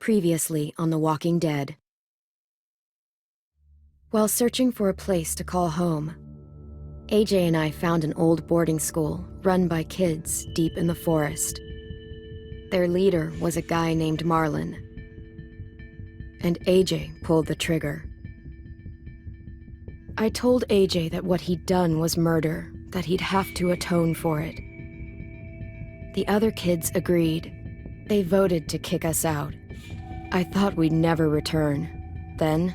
Previously on The Walking Dead. While searching for a place to call home, AJ and I found an old boarding school run by kids deep in the forest. Their leader was a guy named Marlon, and AJ pulled the trigger. I told AJ that what he'd done was murder, that he'd have to atone for it. The other kids agreed. They voted to kick us out. I thought we'd never return. Then,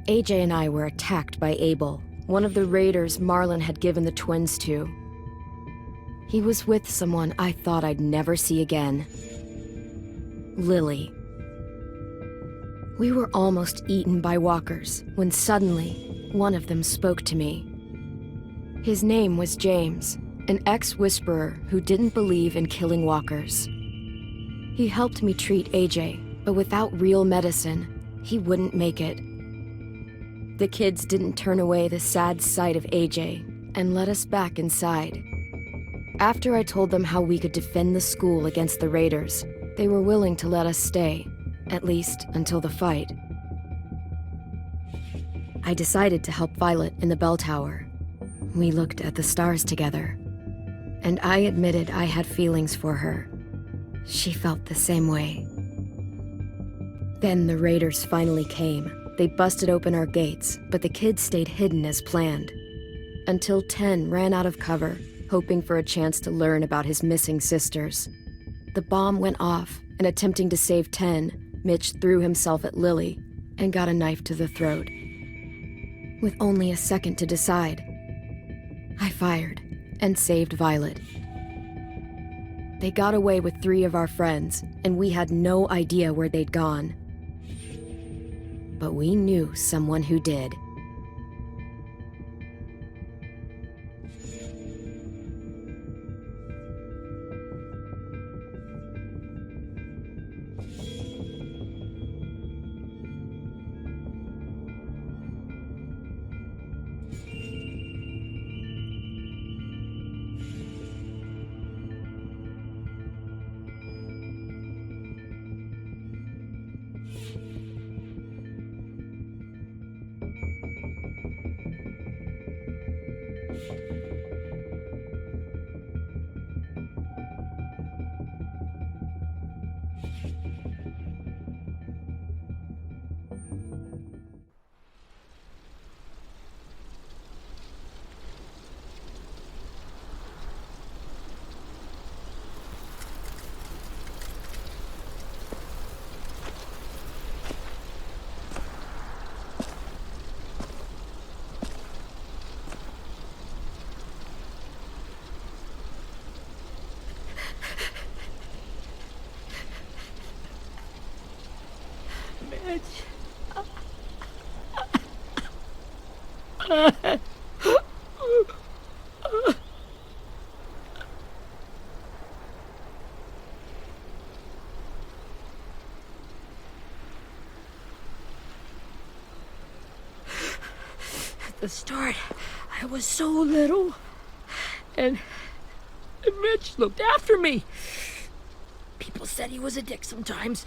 AJ and I were attacked by Abel, one of the raiders Marlon had given the twins to. He was with someone I thought I'd never see again. Lily. We were almost eaten by walkers when suddenly one of them spoke to me. His name was James, an ex-whisperer who didn't believe in killing walkers. He helped me treat AJ, but without real medicine, he wouldn't make it. The kids didn't turn away the sad sight of AJ and let us back inside. After I told them how we could defend the school against the raiders, they were willing to let us stay, at least until the fight. I decided to help Violet in the bell tower. We looked at the stars together, and I admitted I had feelings for her. She felt the same way. Then the raiders finally came. They busted open our gates, but the kids stayed hidden as planned. Until 10 ran out of cover, hoping for a chance to learn about his missing sisters. The bomb went off, and attempting to save 10, Mitch threw himself at Lily and got a knife to the throat. With only a second to decide, I fired and saved Violet. They got away with 3 of our friends, and we had no idea where they'd gone. But we knew someone who did. At the start, I was so little, and Mitch looked after me. People said he was a dick sometimes,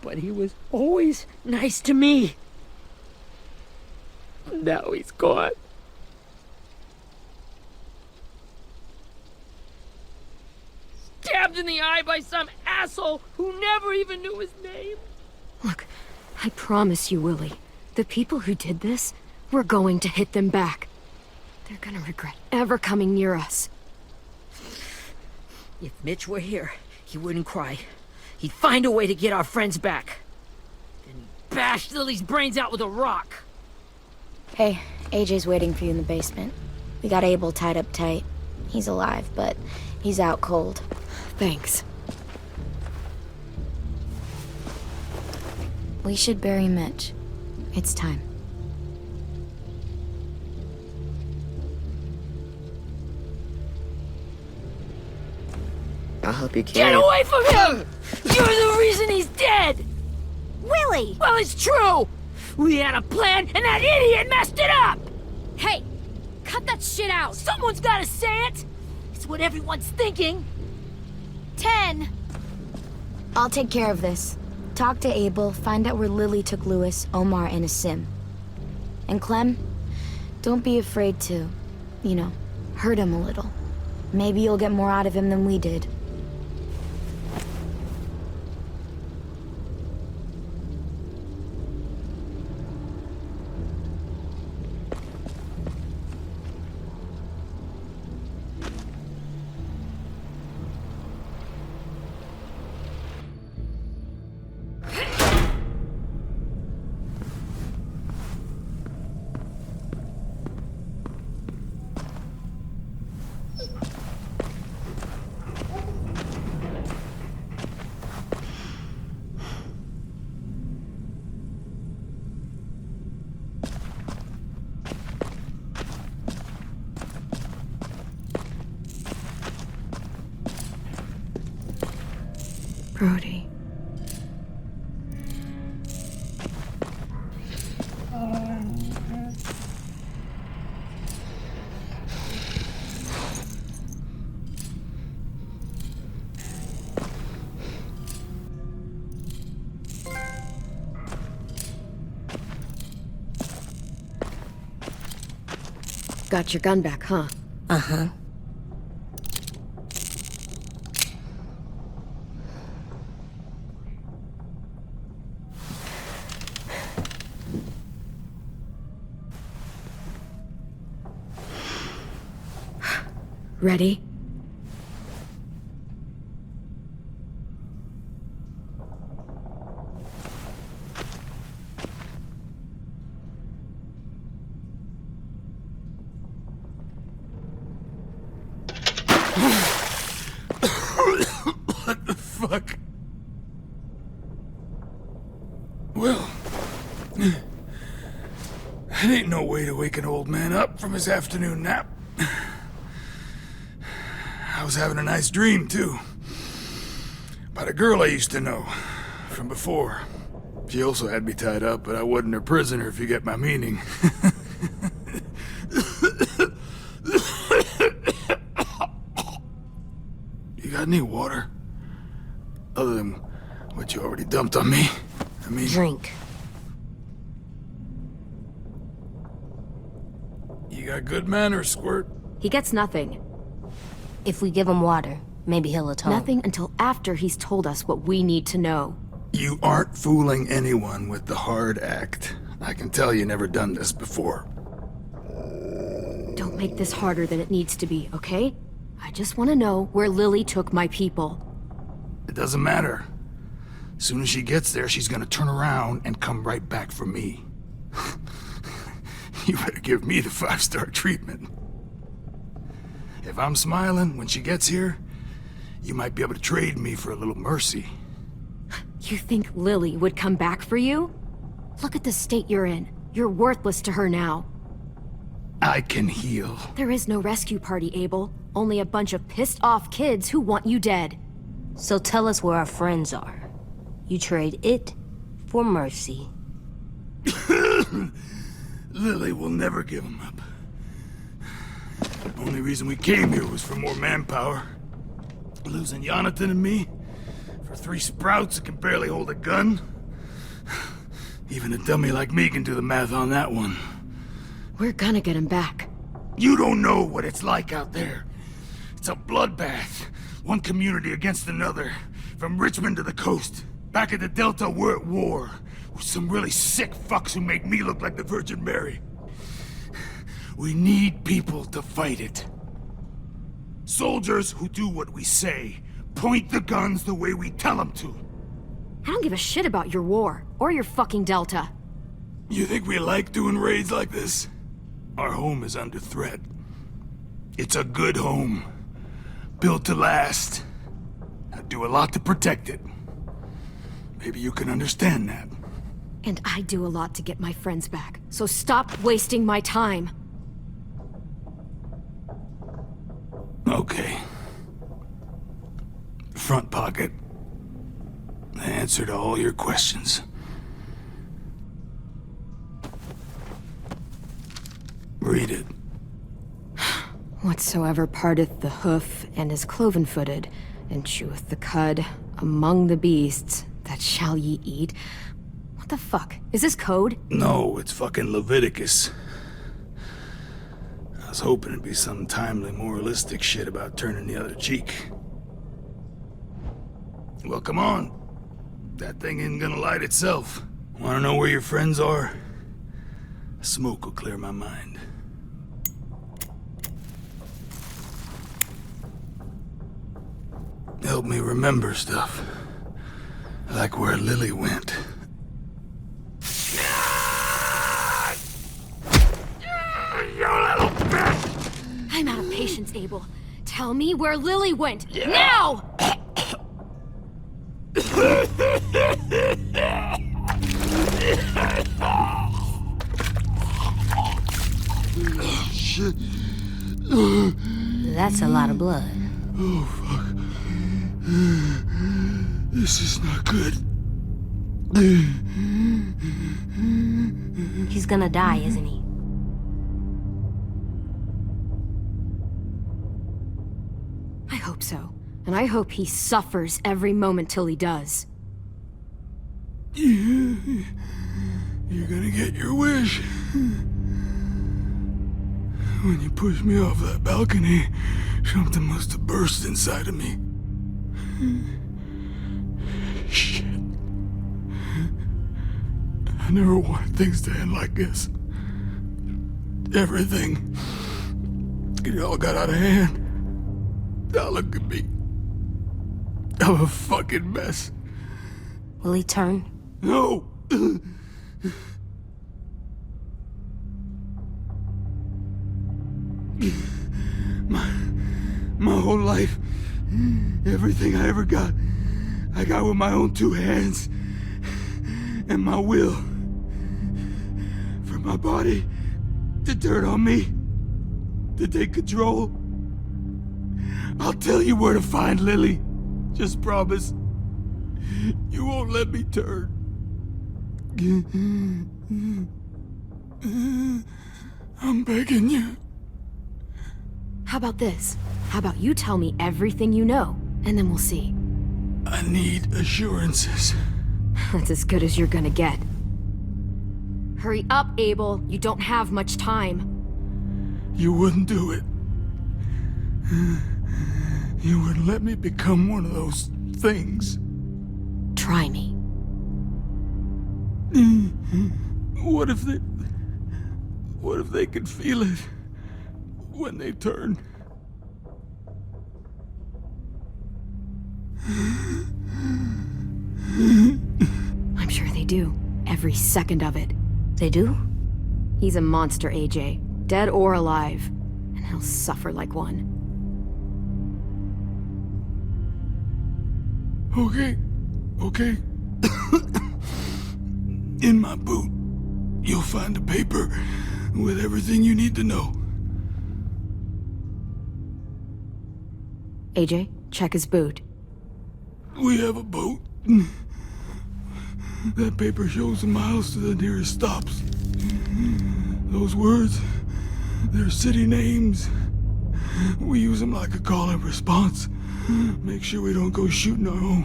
but he was always nice to me. Now he's gone. Stabbed in the eye by some asshole who never even knew his name. Look, I promise you, Willie, the people who did this, we're going to hit them back. They're gonna regret ever coming near us. If Mitch were here, he wouldn't cry. He'd find a way to get our friends back. Then he'd bash Lily's brains out with a rock. Hey, AJ's waiting for you in the basement. We got Abel tied up tight. He's alive, but he's out cold. Thanks. We should bury Mitch. It's time. I'll help you carry Get away from him! You're the reason he's dead! Willie! Well, it's true! We had a plan, and that idiot messed it up! Hey! Cut that shit out! Someone's gotta say it! It's what everyone's thinking. 10! I'll take care of this. Talk to Abel, find out where Lily took Lewis, Omar, and Asim. And Clem, don't be afraid to, hurt him a little. Maybe you'll get more out of him than we did. Brody. Got your gun back, huh? Uh-huh. Ready? What the fuck? Well, that ain't no way to wake an old man up from his afternoon nap. I was having a nice dream, too. About a girl I used to know from before. She also had me tied up, but I wasn't her prisoner, if you get my meaning. You got any water? Other than what you already dumped on me? Drink. You got good manners, Squirt. He gets nothing. If we give him water, maybe he'll atone. Nothing until after he's told us what we need to know. You aren't fooling anyone with the hard act. I can tell you never done this before. Don't make this harder than it needs to be, okay? I just want to know where Lily took my people. It doesn't matter. As soon as she gets there, she's gonna turn around and come right back for me. You better give me the 5-star treatment. If I'm smiling when she gets here, you might be able to trade me for a little mercy. You think Lily would come back for you? Look at the state you're in. You're worthless to her now. I can heal. There is no rescue party, Abel. Only a bunch of pissed-off kids who want you dead. So tell us where our friends are. You trade it for mercy. Lily will never give him up. The only reason we came here was for more manpower. Losing Jonathan and me for 3 sprouts that can barely hold a gun. Even a dummy like me can do the math on that one. We're gonna get him back. You don't know what it's like out there. It's a bloodbath. One community against another. From Richmond to the coast. Back at the Delta, we're at war. With some really sick fucks who make me look like the Virgin Mary. We need people to fight it. Soldiers who do what we say. Point the guns the way we tell them to. I don't give a shit about your war, or your fucking Delta. You think we like doing raids like this? Our home is under threat. It's a good home. Built to last. I do a lot to protect it. Maybe you can understand that. And I do a lot to get my friends back, so stop wasting my time. Okay. Front pocket. The answer to all your questions. Read it. Whatsoever parteth the hoof and is cloven-footed, and cheweth the cud among the beasts, That shall ye eat? What the fuck? Is this code? No, it's fucking Leviticus. I was hoping it'd be some timely, moralistic shit about turning the other cheek. Well, come on. That thing isn't gonna light itself. Wanna know where your friends are? Smoke will clear my mind. Help me remember stuff. Like where Lily went. You little bitch! I'm out of patience, Abel. Tell me where Lily went. Now! Shit. That's a lot of blood. Oh, fuck. This is not good. He's gonna die, isn't he? I hope so. And I hope he suffers every moment till he does. You're gonna get your wish. When you pushed me off that balcony, something must have burst inside of me. Shit. I never wanted things to end like this. Everything. It all got out of hand. Now look at me. I'm a fucking mess. Will he turn? No! My whole life, everything I ever got, I got with my own two hands and my will. For my body to turn on me, to take control. I'll tell you where to find Lily. Just promise. You won't let me turn. I'm begging you. How about this? How about you tell me everything you know, and then we'll see. I need assurances. That's as good as you're gonna get. Hurry up, Abel. You don't have much time. You wouldn't do it. You wouldn't let me become one of those things. Try me. What if they could feel it when they turn? I'm sure they do. Every second of it. They do? He's a monster, AJ. Dead or alive. And he'll suffer like one. Okay. In my boot, you'll find a paper with everything you need to know. AJ, check his boot. We have a boat. That paper shows the miles to the nearest stops. Those words, they're city names. We use them like a call and response. Make sure we don't go shooting our own.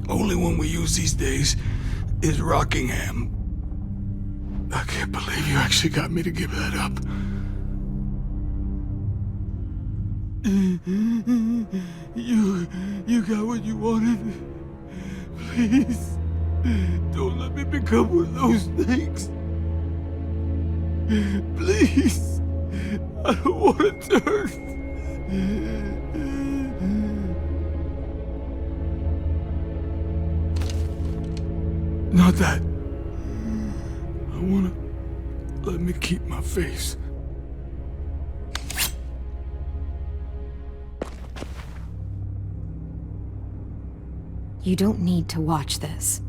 Only one we use these days is Rockingham. I can't believe you actually got me to give that up. You got what you wanted. Please, don't let me become one of those things. Please, I don't want to turn. Not that. I wanna let me keep my face. You don't need to watch this.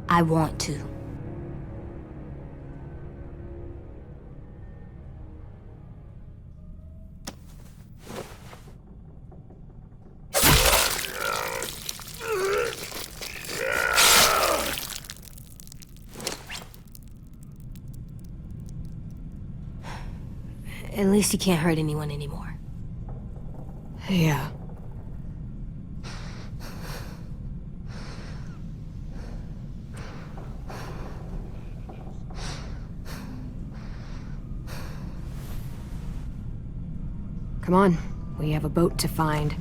I want to. At least he can't hurt anyone anymore. Yeah. Come on, we have a boat to find.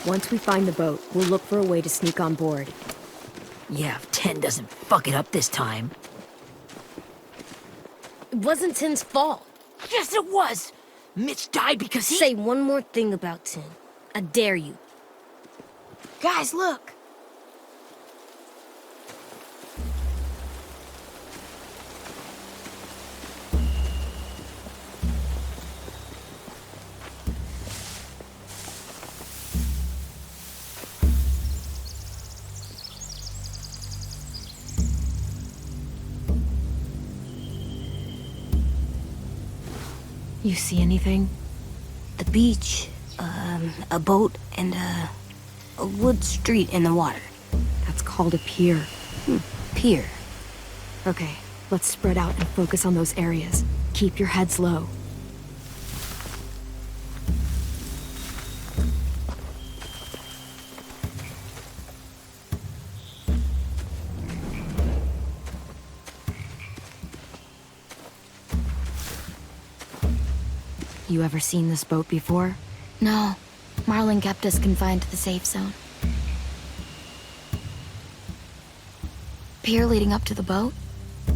Once we find the boat, we'll look for a way to sneak on board. Yeah, if 10 doesn't fuck it up this time. It wasn't Tin's fault. Yes, it was! Mitch died because he— Say one more thing about Tin. I dare you. Guys, look! You see anything? The beach, a boat, and a wood street in the water. That's called a pier. Pier. Okay, let's spread out and focus on those areas. Keep your heads low. You ever seen this boat before? No. Marlin kept us confined to the safe zone. Pier leading up to the boat?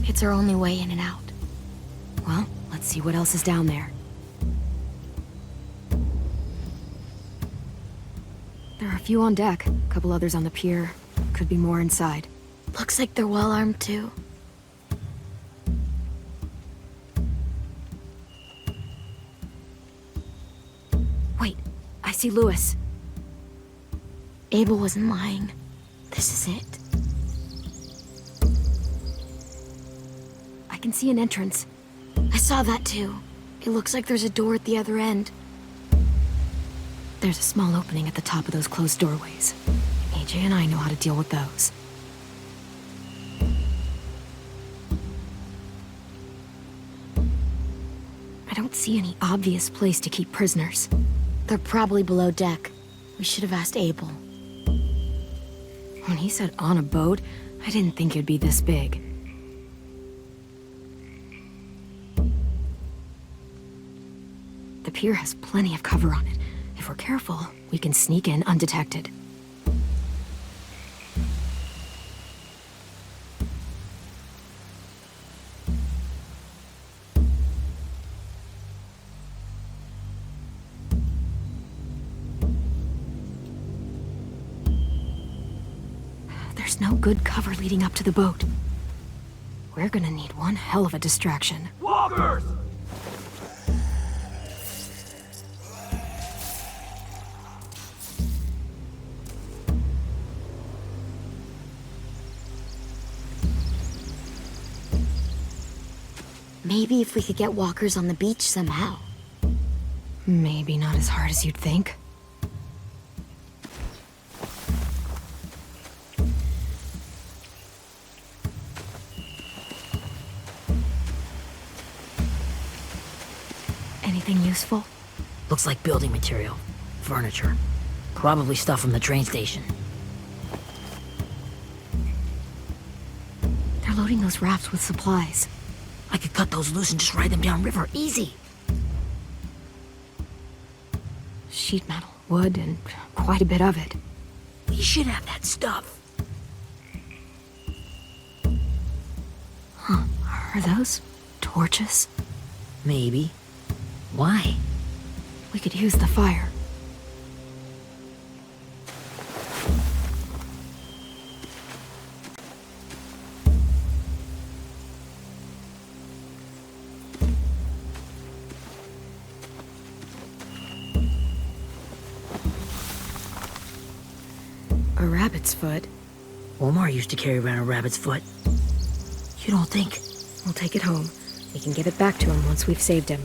It's our only way in and out. Well, let's see what else is down there. There are a few on deck, a couple others on the pier. Could be more inside. Looks like they're well armed too. Wait, I see Lewis. Abel wasn't lying. This is it. I can see an entrance. I saw that too. It looks like there's a door at the other end. There's a small opening at the top of those closed doorways. AJ and I know how to deal with those. I don't see any obvious place to keep prisoners. They're probably below deck. We should have asked Abel. When he said on a boat, I didn't think it'd be this big. The pier has plenty of cover on it. If we're careful, we can sneak in undetected. There's no good cover leading up to the boat. We're gonna need one hell of a distraction. Walkers! Maybe if we could get walkers on the beach somehow. Maybe not as hard as you'd think. Anything useful? Looks like building material. Furniture. Probably stuff from the train station. They're loading those rafts with supplies. I could cut those loose and just ride them downriver. Easy. sheet metal, wood, and quite a bit of it. We should have that stuff. Huh, are those torches? Maybe. Why? We could use the fire. A rabbit's foot. Omar used to carry around a rabbit's foot. You don't think? We'll take it home. We can give it back to him once we've saved him.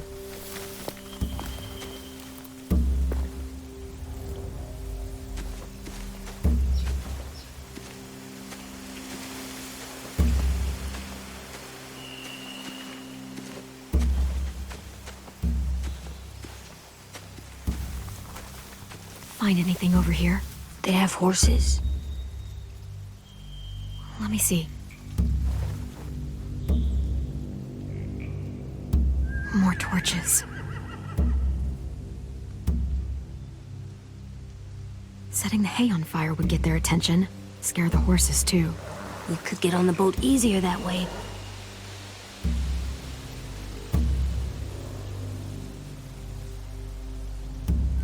Find anything over here? They have horses. Let me see. More torches. Setting the hay on fire would get their attention. Scare the horses, too. We could get on the boat easier that way.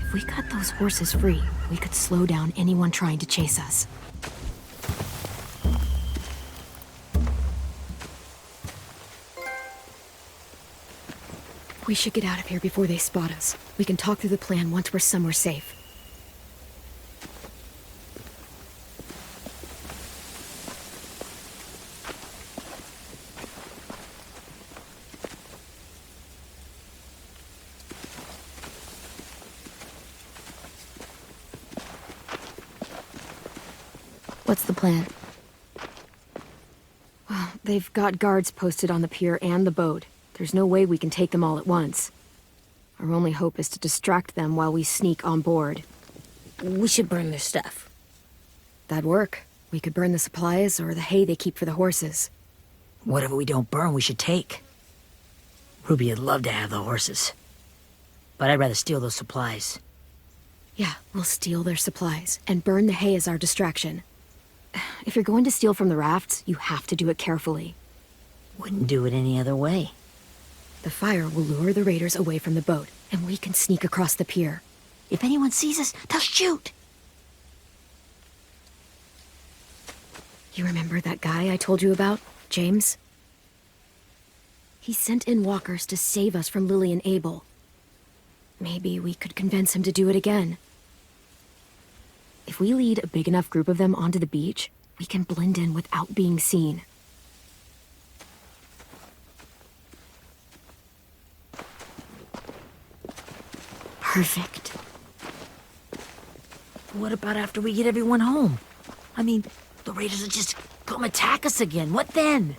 If we cut those horses free, we could slow down anyone trying to chase us. We should get out of here before they spot us. We can talk through the plan once we're somewhere safe. What's the plan? Well, they've got guards posted on the pier and the boat. There's no way we can take them all at once. Our only hope is to distract them while we sneak on board. We should burn their stuff. That'd work. We could burn the supplies or the hay they keep for the horses. Whatever we don't burn, we should take. Ruby would love to have the horses. But I'd rather steal those supplies. Yeah, we'll steal their supplies and burn the hay as our distraction. If you're going to steal from the rafts, you have to do it carefully. Wouldn't do it any other way. The fire will lure the raiders away from the boat, and we can sneak across the pier. If anyone sees us, they'll shoot. You remember that guy I told you about, James? He sent in walkers to save us from Lily and Abel. Maybe we could convince him to do it again. If we lead a big enough group of them onto the beach, we can blend in without being seen. Perfect. What about after we get everyone home? I mean, the raiders will just come attack us again. What then?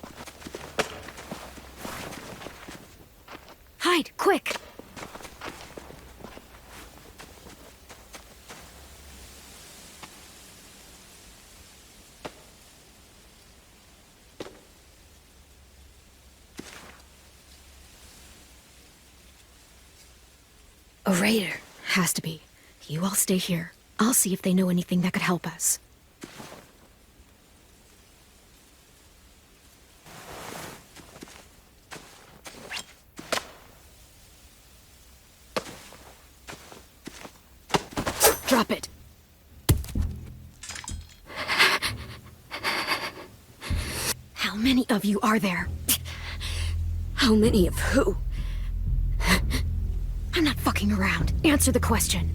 Hide, quick! A raider. Has to be. You all stay here. I'll see if they know anything that could help us. Drop it. How many of you are there? How many of who? I'm not fucking around. Answer the question.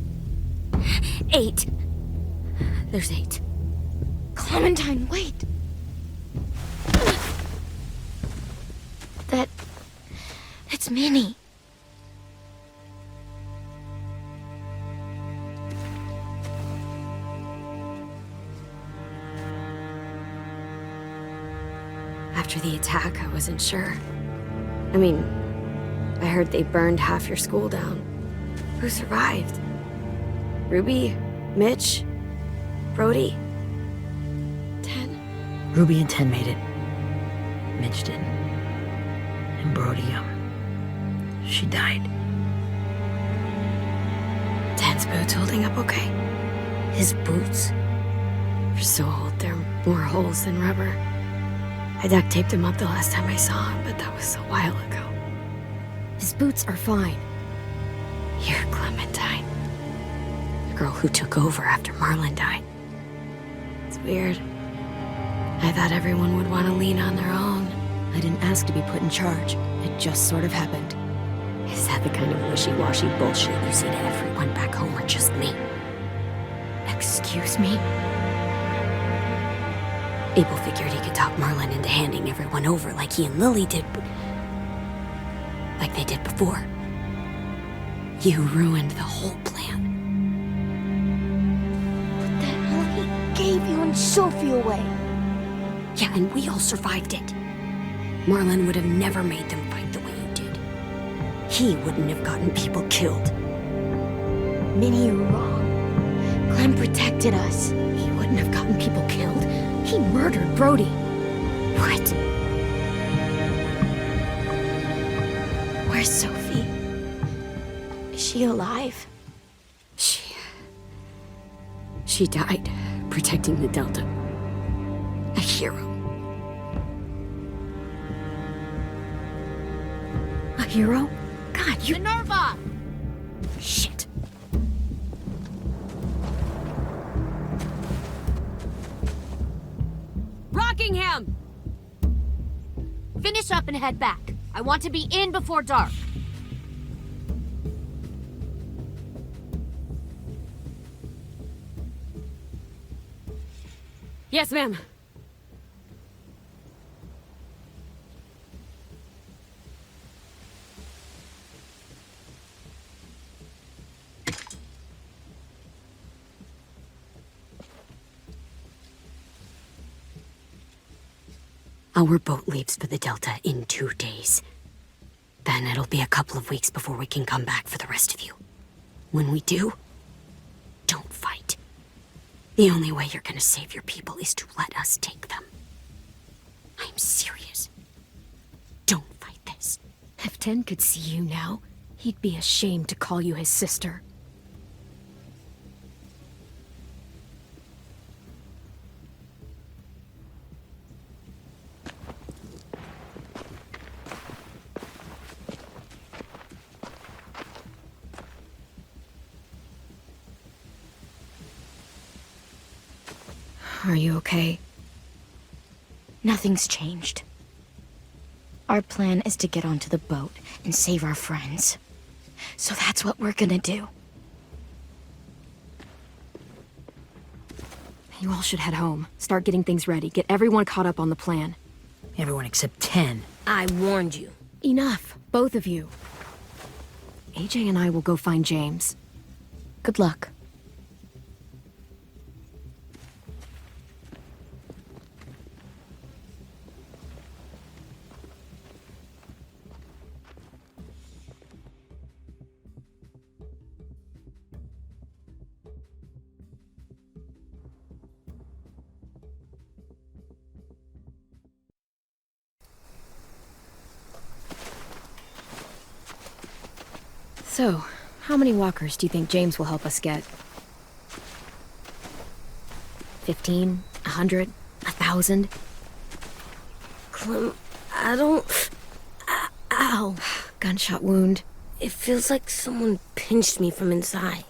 8. There's 8. Clementine, wait! It's Minnie. After the attack, I wasn't sure. I mean, I heard they burned half your school down. Who survived? Ruby? Mitch? Brody? 10? Ruby and 10 made it. Mitch didn't. And Brody, she died. 10 Dad's boots holding up okay? His boots? They're so old, there are more holes than rubber. I duct taped him up the last time I saw him, but that was a while ago. His boots are fine. You're Clementine. The girl who took over after Marlon died. It's weird. I thought everyone would want to lean on their own. I didn't ask to be put in charge. It just sort of happened. Is that the kind of wishy-washy bullshit you say to everyone back home, or just me? Excuse me? Abel figured he could talk Marlon into handing everyone over like he and Lily did, like they did before. You ruined the whole plan. What the hell? He gave you and Sophie away. Yeah, and we all survived it. Marlon would have never made them fight the way you did. He wouldn't have gotten people killed. Minnie, you're wrong. Clem protected us. He wouldn't have gotten people killed. He murdered Brody. What? Where's Sophie? Is she alive? She died protecting the Delta. A hero. A hero? God, you... Minerva! Shit. Rockingham! Finish up and head back. I want to be in before dark. Yes, ma'am. Our boat leaves for the Delta in 2 days. Then it'll be a couple of weeks before we can come back for the rest of you. When we do, don't fight. The only way you're gonna save your people is to let us take them. I'm serious. Don't fight this. If Ten could see you now, he'd be ashamed to call you his sister. Are you okay? Nothing's changed. Our plan is to get onto the boat and save our friends. So that's what we're gonna do. You all should head home. Start getting things ready. Get everyone caught up on the plan. Everyone except 10. I warned you. Enough, both of you. AJ and I will go find James. Good luck. So, how many walkers do you think James will help us get? 15? 100? 1,000? Clem, I don't... Ow. Gunshot wound. It feels like someone pinched me from inside.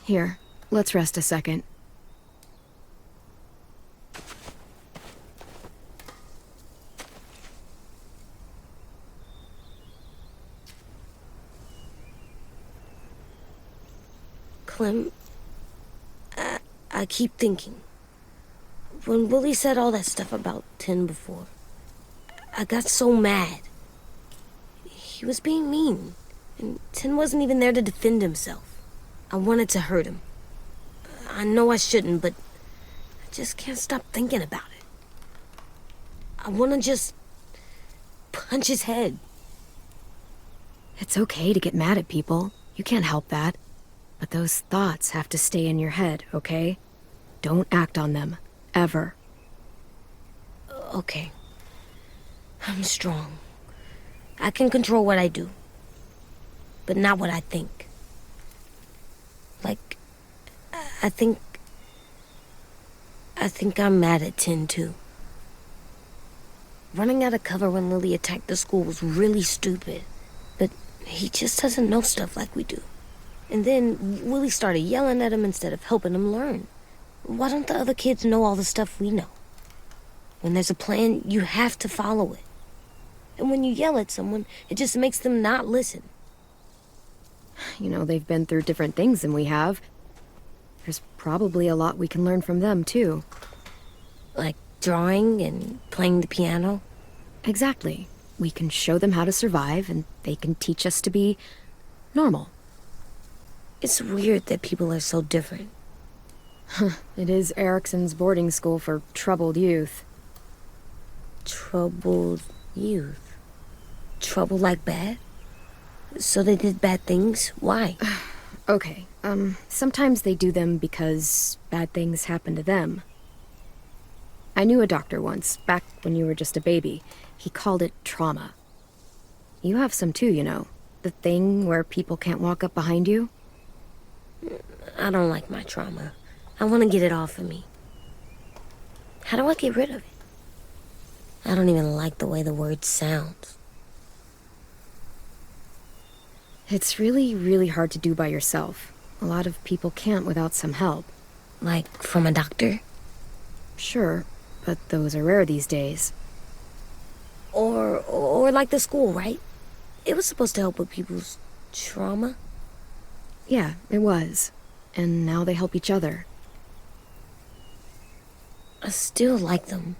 Here, let's rest a second. Clem, I keep thinking. When Willie said all that stuff about 10 before, I got so mad. He was being mean, and 10 wasn't even there to defend himself. I wanted to hurt him. I know I shouldn't, but I just can't stop thinking about it. I want to just punch his head. It's okay to get mad at people. You can't help that. But those thoughts have to stay in your head, okay? Don't act on them. Ever. Okay. I'm strong. I can control what I do. but not what I think. Like, I think I'm mad at Tin, too. Running out of cover when Lily attacked the school was really stupid. But he just doesn't know stuff like we do. And then Willie started yelling at him instead of helping him learn. Why don't the other kids know all the stuff we know? When there's a plan, you have to follow it. And when you yell at someone, it just makes them not listen. You know, they've been through different things than we have. There's probably a lot we can learn from them, too. Like drawing and playing the piano? Exactly. We can show them how to survive, and they can teach us to be normal. It's weird that people are so different. It is Erickson's boarding school for troubled youth. Troubled youth? Trouble like bad? So they did bad things? Why? Okay, sometimes they do them because bad things happen to them. I knew a doctor once, back when you were just a baby. He called it trauma. You have some too, you know. The thing where people can't walk up behind you. I don't like my trauma. I want to get it off of me. How do I get rid of it? I don't even like the way the word sounds. It's really, really hard to do by yourself. A lot of people can't without some help. Like from a doctor? Sure, but those are rare these days. Or like the school, right? It was supposed to help with people's trauma. Yeah, it was. And now they help each other. I still like them.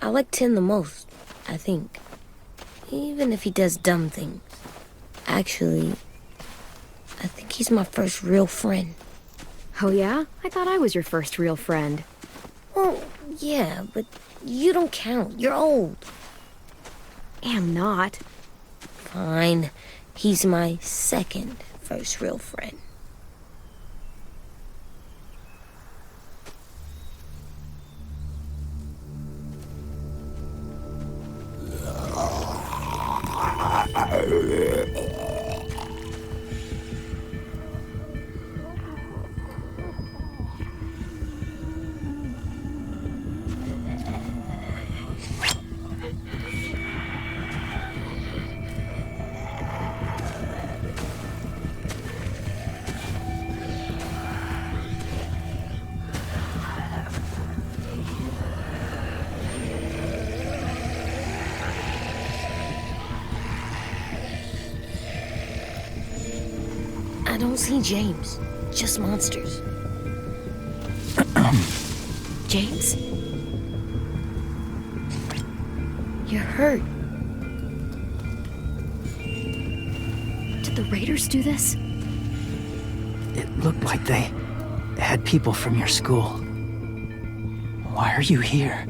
I like Tin the most, I think. Even if he does dumb things. Actually, I think he's my first real friend. Oh yeah? I thought I was your first real friend. Well, yeah, but you don't count. You're old. Am not. Fine. He's my second first real friend. I don't see James, just monsters. James? You're hurt. Did the raiders do this? It looked like they had people from your school. Why are you here?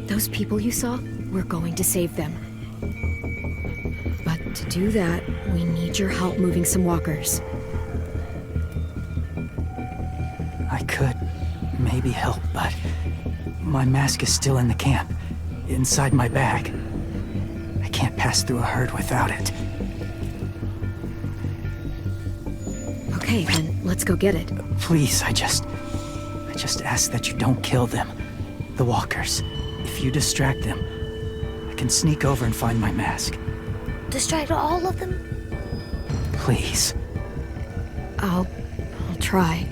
Those people you saw, we're going to save them. But to do that, we need your help moving some walkers. I could maybe help, but my mask is still in the camp, inside my bag. I can't pass through a herd without it. Okay, then let's go get it. Please, I just ask that you don't kill them. The walkers. If you distract them, I can sneak over and find my mask. Distract all of them? Please. I'll try.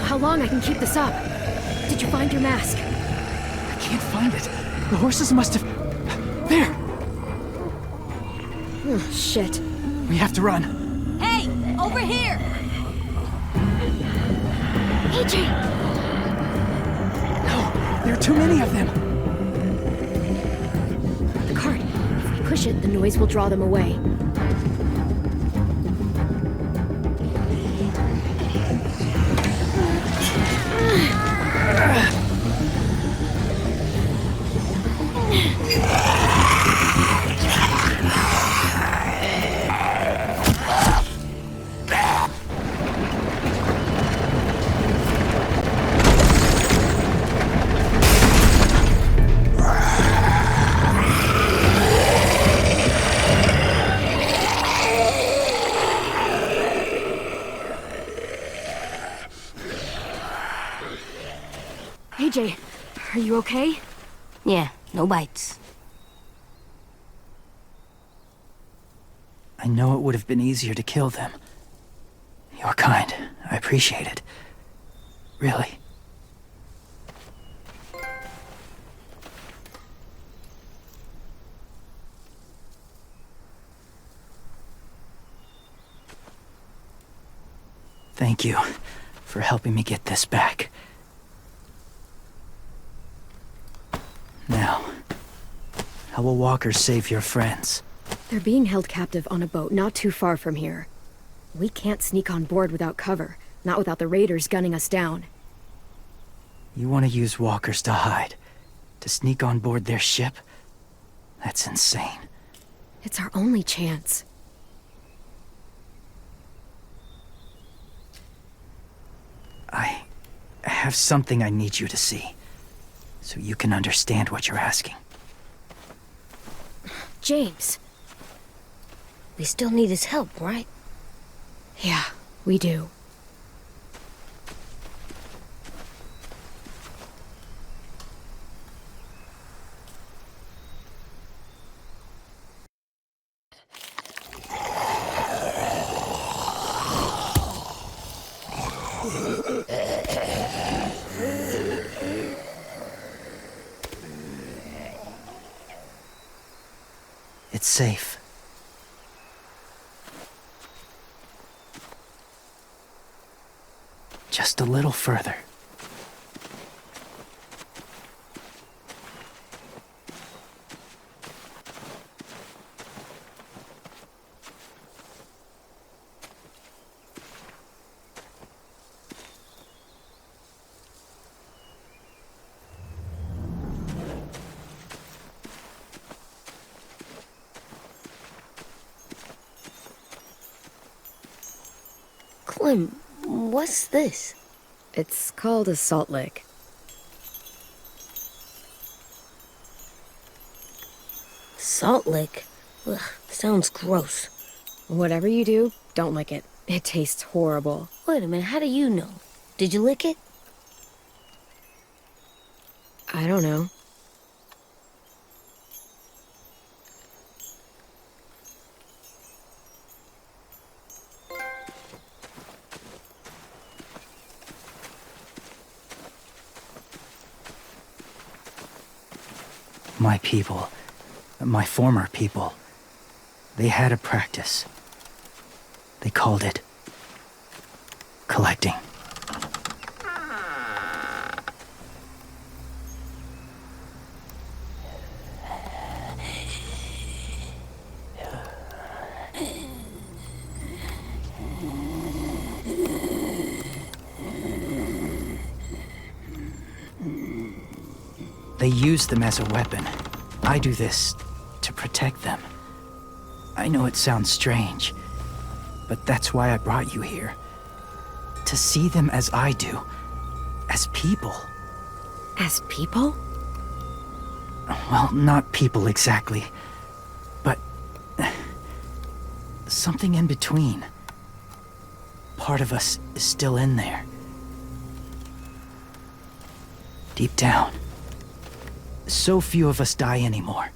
How long I can keep this up? Did you find your mask? I can't find it. The horses must have... There! Oh, shit. We have to run. Hey, over here! AJ! No, there are too many of them. The cart. If we push it, the noise will draw them away. AJ, are you okay? Yeah, no bites. I know it would have been easier to kill them. You're kind. I appreciate it. Really. Thank you for helping me get this back. Now, how will walkers save your friends? They're being held captive on a boat not too far from here. We can't sneak on board without cover, not without the raiders gunning us down. You want to use walkers to hide? To sneak on board their ship? That's insane. It's our only chance. I have something I need you to see, so you can understand what you're asking. James. We still need his help, right? Yeah, we do. It's safe. Just a little further. Clem, what's this? It's called a salt lick. Salt lick? Ugh, sounds gross. Whatever you do, don't lick it. It tastes horrible. Wait a minute, how do you know? Did you lick it? I don't know. My people, my former people, they had a practice. They called it collecting. They use them as a weapon. I do this to protect them. I know it sounds strange, but that's why I brought you here. To see them as I do. As people. As people? Well, not people exactly, but something in between. Part of us is still in there. Deep down. So few of us die anymore.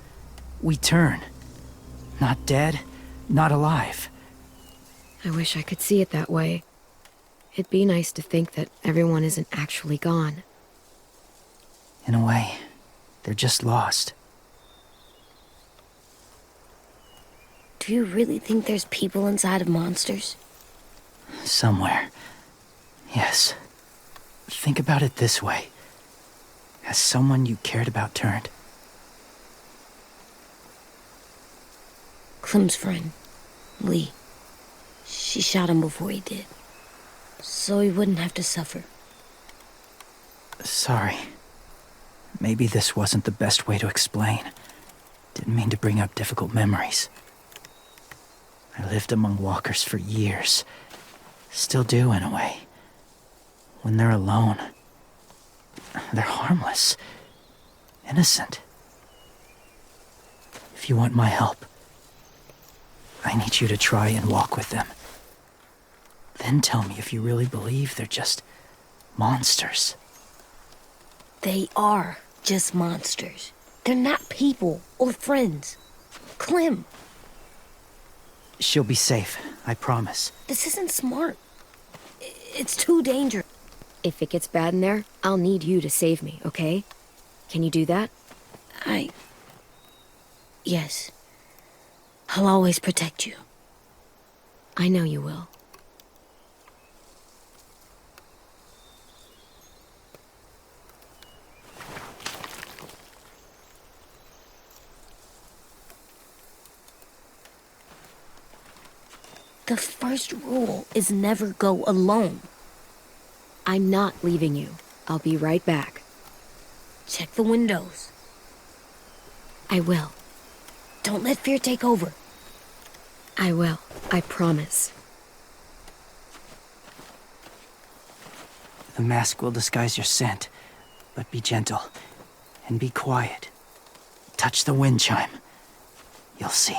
We turn. Not dead, not alive. I wish I could see it that way. It'd be nice to think that everyone isn't actually gone. In a way, They're just lost. Do you really think there's people inside of monsters? Somewhere. Yes. Think about it this way. Has someone you cared about turned? Clem's friend, Lee. She shot him before he did. So he wouldn't have to suffer. Sorry. Maybe this wasn't the best way to explain. Didn't mean to bring up difficult memories. I lived among walkers for years. Still do, in a way. When they're alone, they're harmless. Innocent. If you want my help, I need you to try and walk with them. Then tell me if you really believe they're just monsters. They are just monsters. They're not people or friends. Clem, She'll be safe, I promise. this isn't smart. It's too dangerous. If it gets bad in there, I'll need you to save me, okay? Can you do that? Yes. I'll always protect you. I know you will. The first rule is never go alone. I'm not leaving you. I'll be right back. Check the windows. I will. Don't let fear take over. I will. I promise. The mask will disguise your scent, but be gentle and be quiet. Touch the wind chime. You'll see.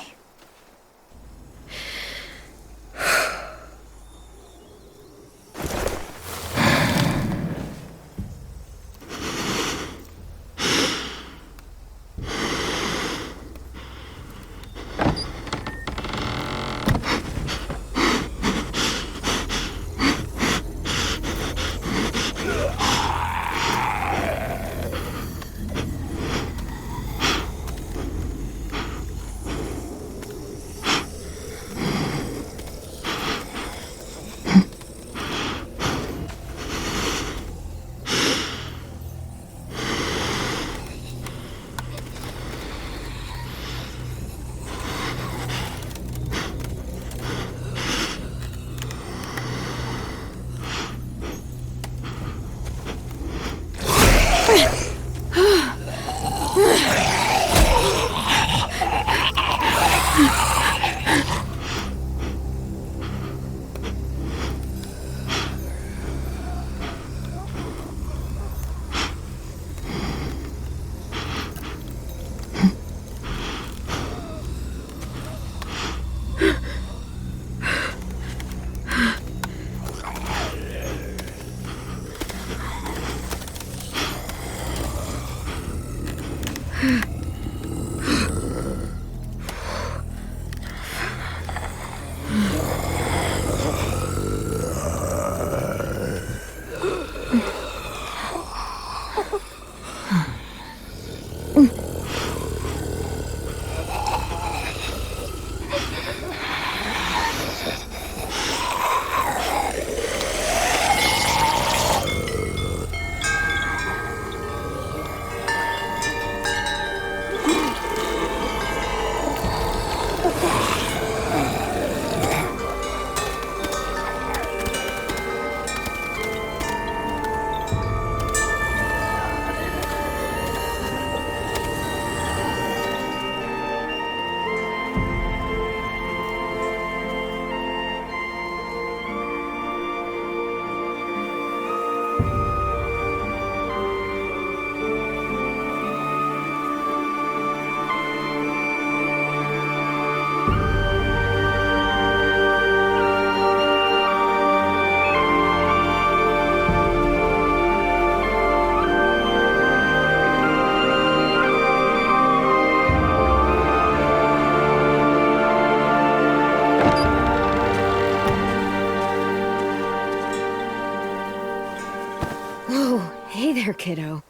Oh, hey there, kiddo.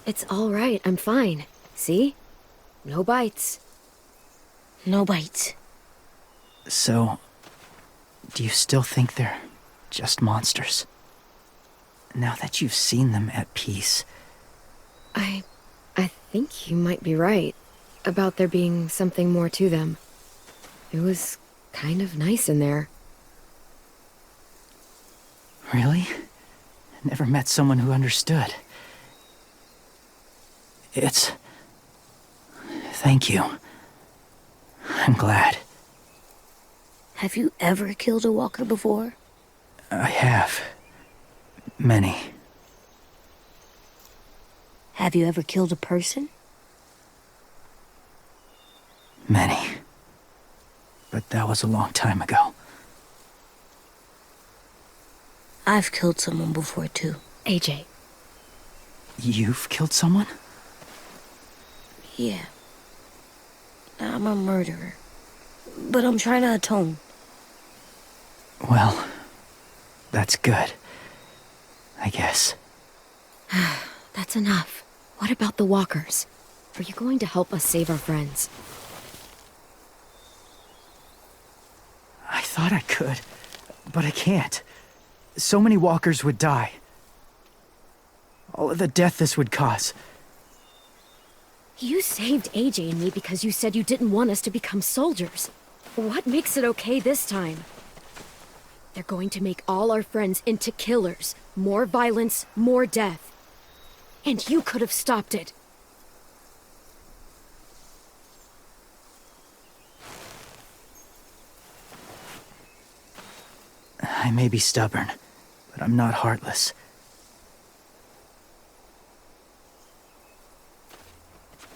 It's all right, I'm fine. See? No bites. No bites. So, do you still think they're just monsters? Now that you've seen them at peace. I think you might be right about there being something more to them. It was kind of nice in there. Really? Never met someone who understood. Thank you. I'm glad. Have you ever killed a walker before? I have. Many. Have you ever killed a person? Many. But that was a long time ago. I've killed someone before, too. AJ. You've killed someone? Yeah. I'm a murderer. But I'm trying to atone. Well, that's good. I guess. That's enough. What about the walkers? Are you going to help us save our friends? I thought I could, but I can't. So many walkers would die. All of the death this would cause. You saved AJ and me because you said you didn't want us to become soldiers. What makes it okay this time? They're going to make all our friends into killers. More violence, more death. And you could have stopped it. I may be stubborn, but I'm not heartless.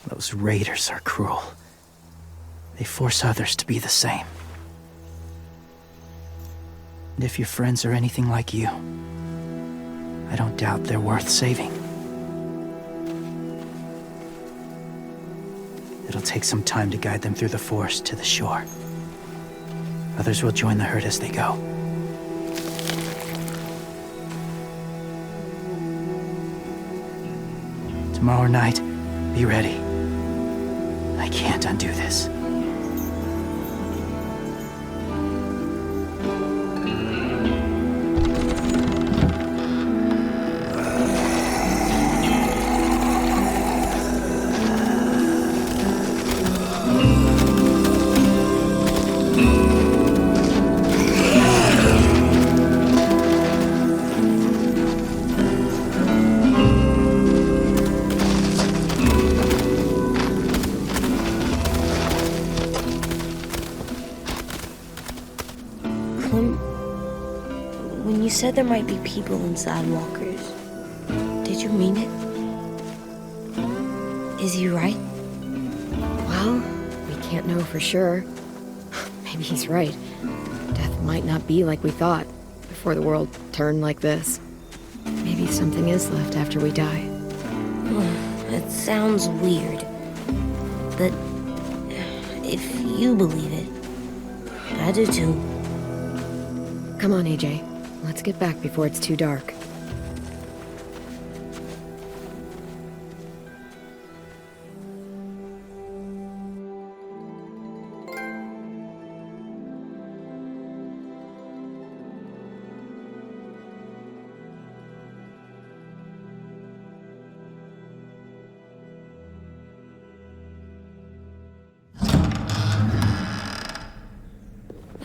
Those raiders are cruel. They force others to be the same. And if your friends are anything like you, I don't doubt they're worth saving. It'll take some time to guide them through the forest to the shore. Others will join the herd as they go. Tomorrow night, be ready. I can't undo this. When you said there might be people inside walkers, did you mean it? Is he right? Well, we can't know for sure. Maybe he's right. Death might not be like we thought before the world turned like this. Maybe something is left after we die. It sounds weird. But if you believe it, I do too. Come on, AJ. Let's get back before it's too dark.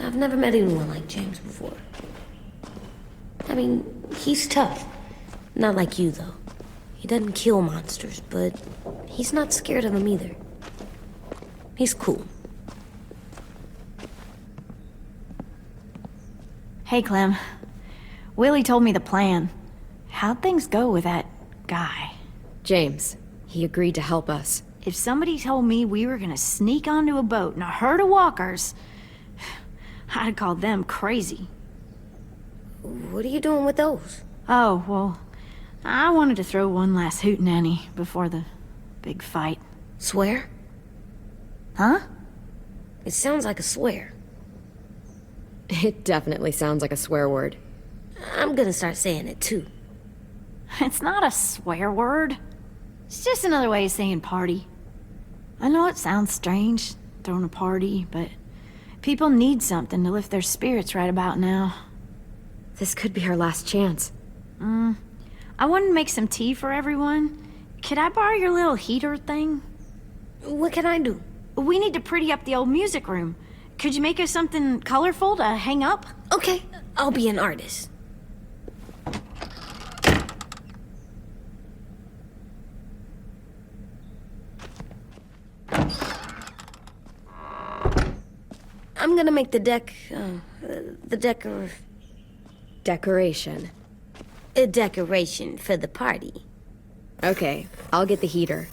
I've never met anyone like James before. I mean, he's tough. Not like you, though. He doesn't kill monsters, but he's not scared of them either. He's cool. Hey, Clem. Willie told me the plan. How'd things go with that guy? James, he agreed to help us. If somebody told me we were gonna sneak onto a boat in a herd of walkers, I'd call them crazy. What are you doing with those? Oh, well, I wanted to throw one last hootenanny before the big fight. Swear? Huh? It sounds like a swear. It definitely sounds like a swear word. I'm gonna start saying it too. It's not a swear word. It's just another way of saying party. I know it sounds strange, throwing a party, but people need something to lift their spirits right about now. This could be our last chance. I wanted to make some tea for everyone. Could I borrow your little heater thing? What can I do? We need to pretty up the old music room. Could you make us something colorful to hang up? Okay, I'll be an artist. I'm gonna make the Decoration. a decoration for the party. Okay, I'll get the heater.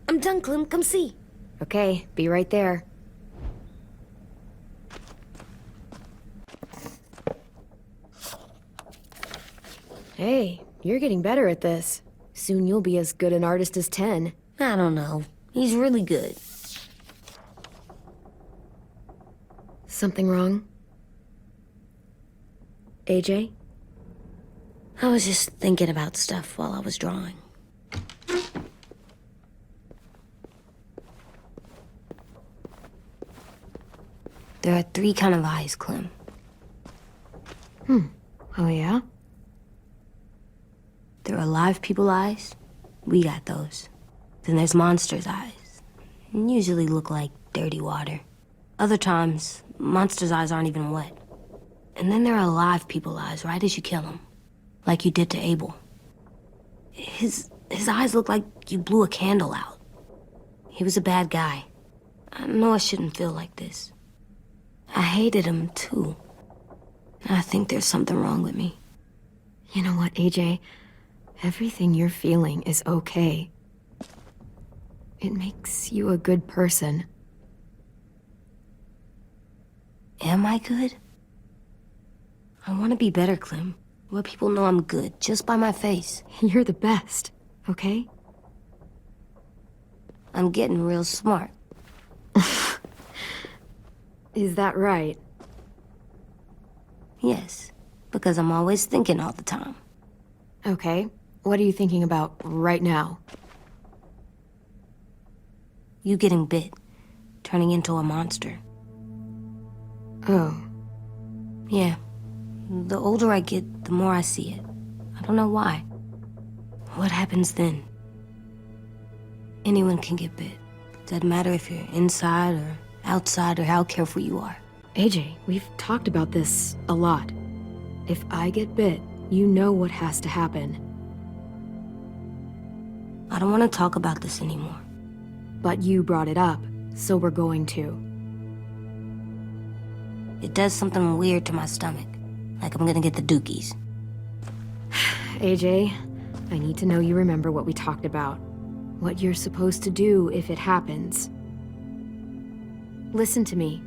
I'm done, Clem. Come see. Okay, be right there. Hey, you're getting better at this. Soon you'll be as good an artist as 10. I don't know. He's really good. Something wrong? AJ? I was just thinking about stuff while I was drawing. There are 3 kinds of eyes, Clem. Oh yeah? There are live people eyes. We got those. Then there's monsters' eyes. Usually look like dirty water. Other times, monsters' eyes aren't even wet. And then there are live people eyes right as you kill them. Like you did to Abel. His eyes look like you blew a candle out. He was a bad guy. I know I shouldn't feel like this. I hated him, too. I think there's something wrong with me. You know what, AJ? Everything you're feeling is okay. It makes you a good person. Am I good? I want to be better, Clem. Let people know I'm good, just by my face. You're the best, okay? I'm getting real smart. Is that right? Yes, because I'm always thinking all the time. Okay. What are you thinking about right now? You getting bit, turning into a monster. Oh. Yeah. The older I get, the more I see it. I don't know why. What happens then? Anyone can get bit. Doesn't matter if you're inside or outside or how careful you are. AJ, we've talked about this a lot. If I get bit, you know what has to happen. I don't want to talk about this anymore. But you brought it up, so we're going to. It does something weird to my stomach. Like I'm gonna get the dookies. AJ, I need to know you remember what we talked about. What you're supposed to do if it happens. Listen to me.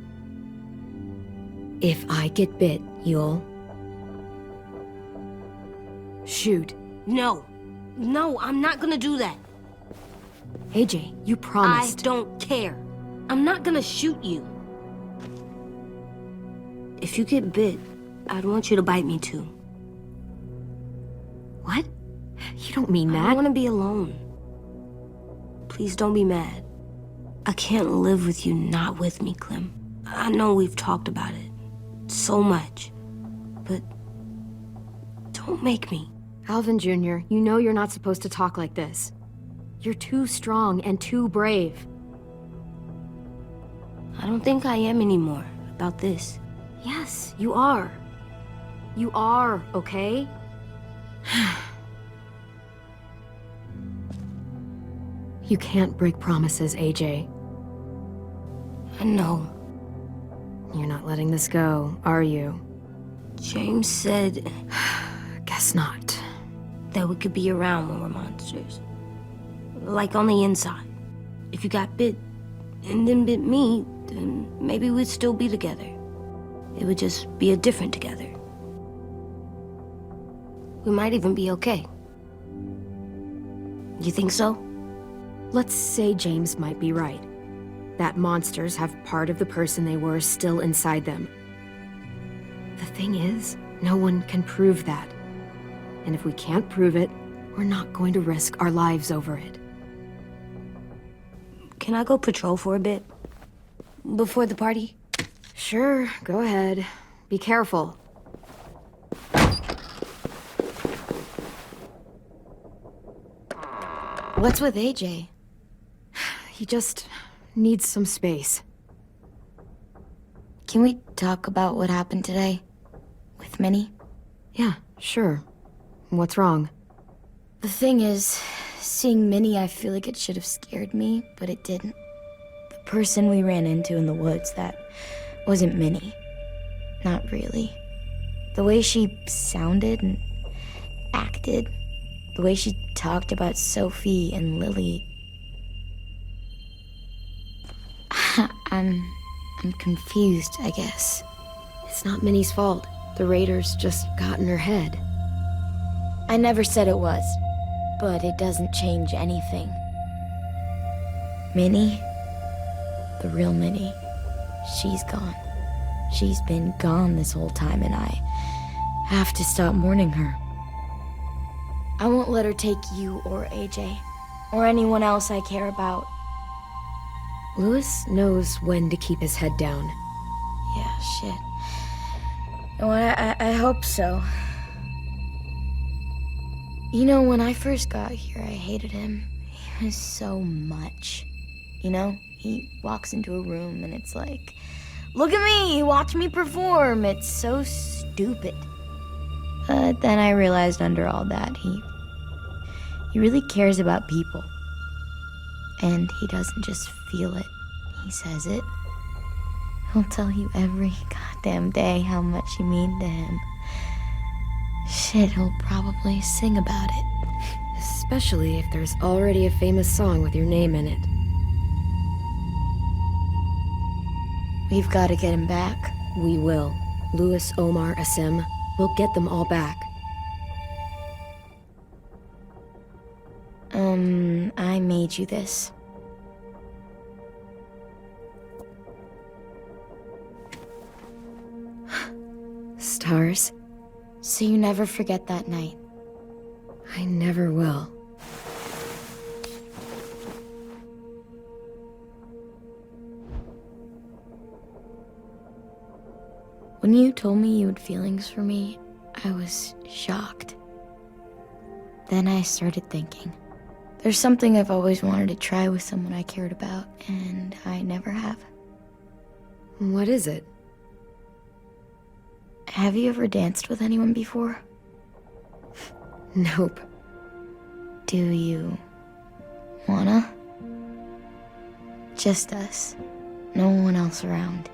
If I get bit, you'll... shoot. No. No, I'm not gonna do that. AJ, you promised. I don't care. I'm not gonna shoot you. If you get bit, I'd want you to bite me too. What? You don't mean that. I want to be alone. Please don't be mad. I can't live with you not with me, Clem. I know we've talked about it so much, but don't make me. Alvin Jr., you know you're not supposed to talk like this. You're too strong and too brave. I don't think I am anymore about this. Yes, you are. You are, okay? You can't break promises, AJ. I know. You're not letting this go, are you? James said Guess not. that we could be around when we're monsters. Like on the inside. If you got bit and then bit me, then maybe we'd still be together. It would just be a different together. We might even be okay. You think so? Let's say James might be right. That monsters have part of the person they were still inside them. The thing is, no one can prove that. And if we can't prove it, we're not going to risk our lives over it. Can I go patrol for a bit? Before the party? Sure, go ahead. Be careful. What's with AJ? He just needs some space. Can we talk about what happened today? With Minnie? Yeah, sure. What's wrong? The thing is, seeing Minnie, I feel like it should have scared me, but it didn't. The person we ran into in the woods, that wasn't Minnie. Not really. The way she sounded and acted, the way she talked about Sophie and Lily. I'm confused, I guess. It's not Minnie's fault. The raiders just got in her head. I never said it was, but it doesn't change anything. Minnie, the real Minnie, she's gone. She's been gone this whole time, and I have to stop mourning her. I won't let her take you or AJ, or anyone else I care about. Louis knows when to keep his head down. Yeah, shit. Well, I hope so. You know, when I first got here, I hated him. He was so much. You know, he walks into a room and it's like, look at me, watch me perform. It's so stupid. Then I realized under all that, he really cares about people. And he doesn't just feel it, he says it. He'll tell you every goddamn day how much you mean to him. Shit, he'll probably sing about it. Especially if there's already a famous song with your name in it. We've got to get him back. We will. Louis, Omar, Asim, we'll get them all back. I made you this. Stars? So you never forget that night. I never will. When you told me you had feelings for me, I was shocked. Then I started thinking. There's something I've always wanted to try with someone I cared about, and I never have. What is it? Have you ever danced with anyone before? Nope. Do you wanna? Just us. No one else around.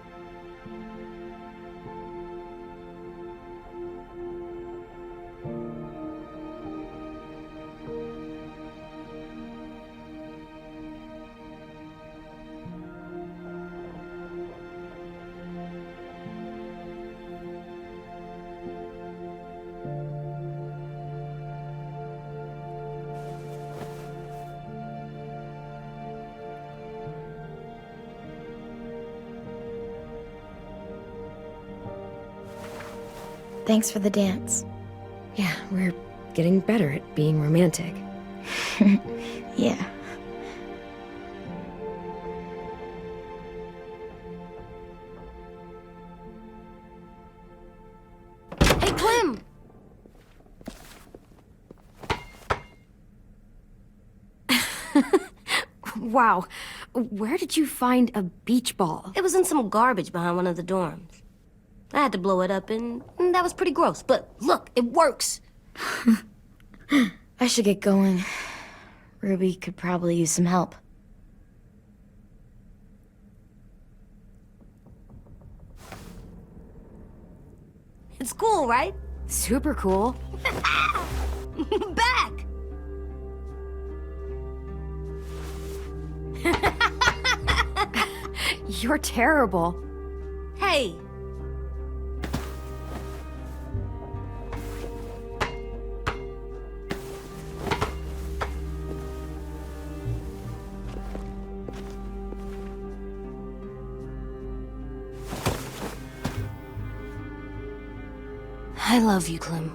Thanks for the dance. Yeah, we're getting better at being romantic. Yeah. Hey, Clem! Wow, where did you find a beach ball? It was in some garbage behind one of the dorms. I had to blow it up, and that was pretty gross. But look, it works. I should get going. Ruby could probably use some help. It's cool, right? Super cool. Back! You're terrible. Hey! I love you, Clem.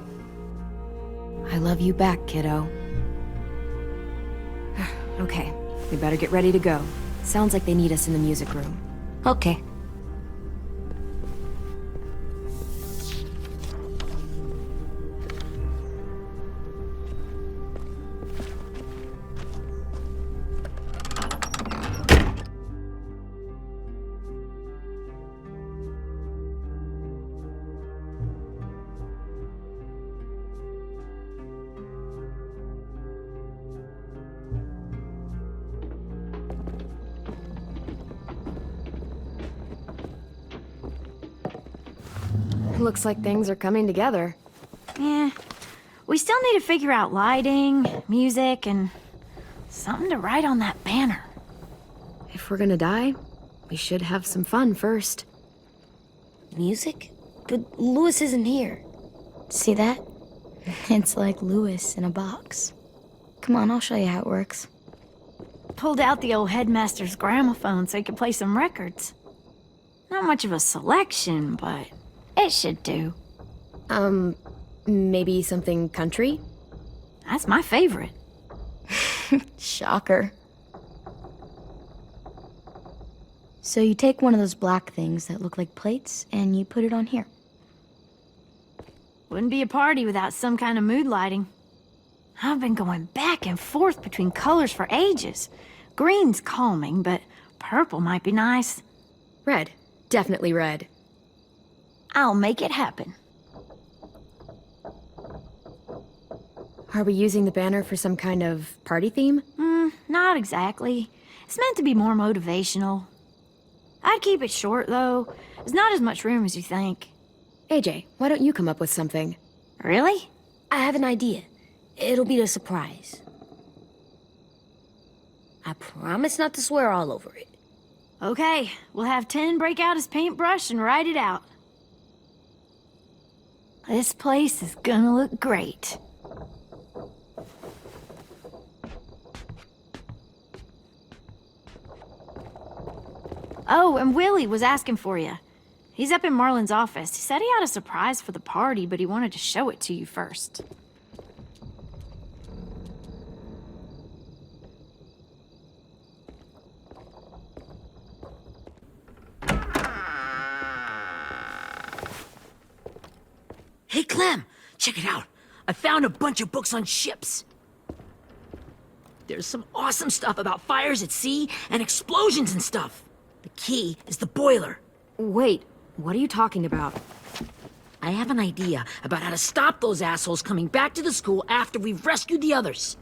I love you back, kiddo. Okay, we better get ready to go. Sounds like they need us in the music room. Okay. Looks like things are coming together. Yeah. We still need to figure out lighting, music, and something to write on that banner. If we're gonna die, we should have some fun first. Music? But Louis isn't here. See that? It's like Louis in a box. Come on, I'll show you how it works. Pulled out the old headmaster's gramophone so he could play some records. Not much of a selection, but it should do. Maybe something country? That's my favorite. Shocker. So you take one of those black things that look like plates and you put it on here. Wouldn't be a party without some kind of mood lighting. I've been going back and forth between colors for ages. Green's calming, but purple might be nice. Red. Definitely red. I'll make it happen. Are we using the banner for some kind of party theme? Not exactly. It's meant to be more motivational. I'd keep it short, though. There's not as much room as you think. AJ, why don't you come up with something? Really? I have an idea. It'll be a surprise. I promise not to swear all over it. Okay, we'll have 10 break out his paintbrush and write it out. This place is gonna look great. Oh, and Willie was asking for you. He's up in Marlin's office. He said he had a surprise for the party, but he wanted to show it to you first. Hey, Clem, check it out. I found a bunch of books on ships. There's some awesome stuff about fires at sea and explosions and stuff. The key is the boiler. Wait, what are you talking about? I have an idea about how to stop those assholes coming back to the school after we've rescued the others.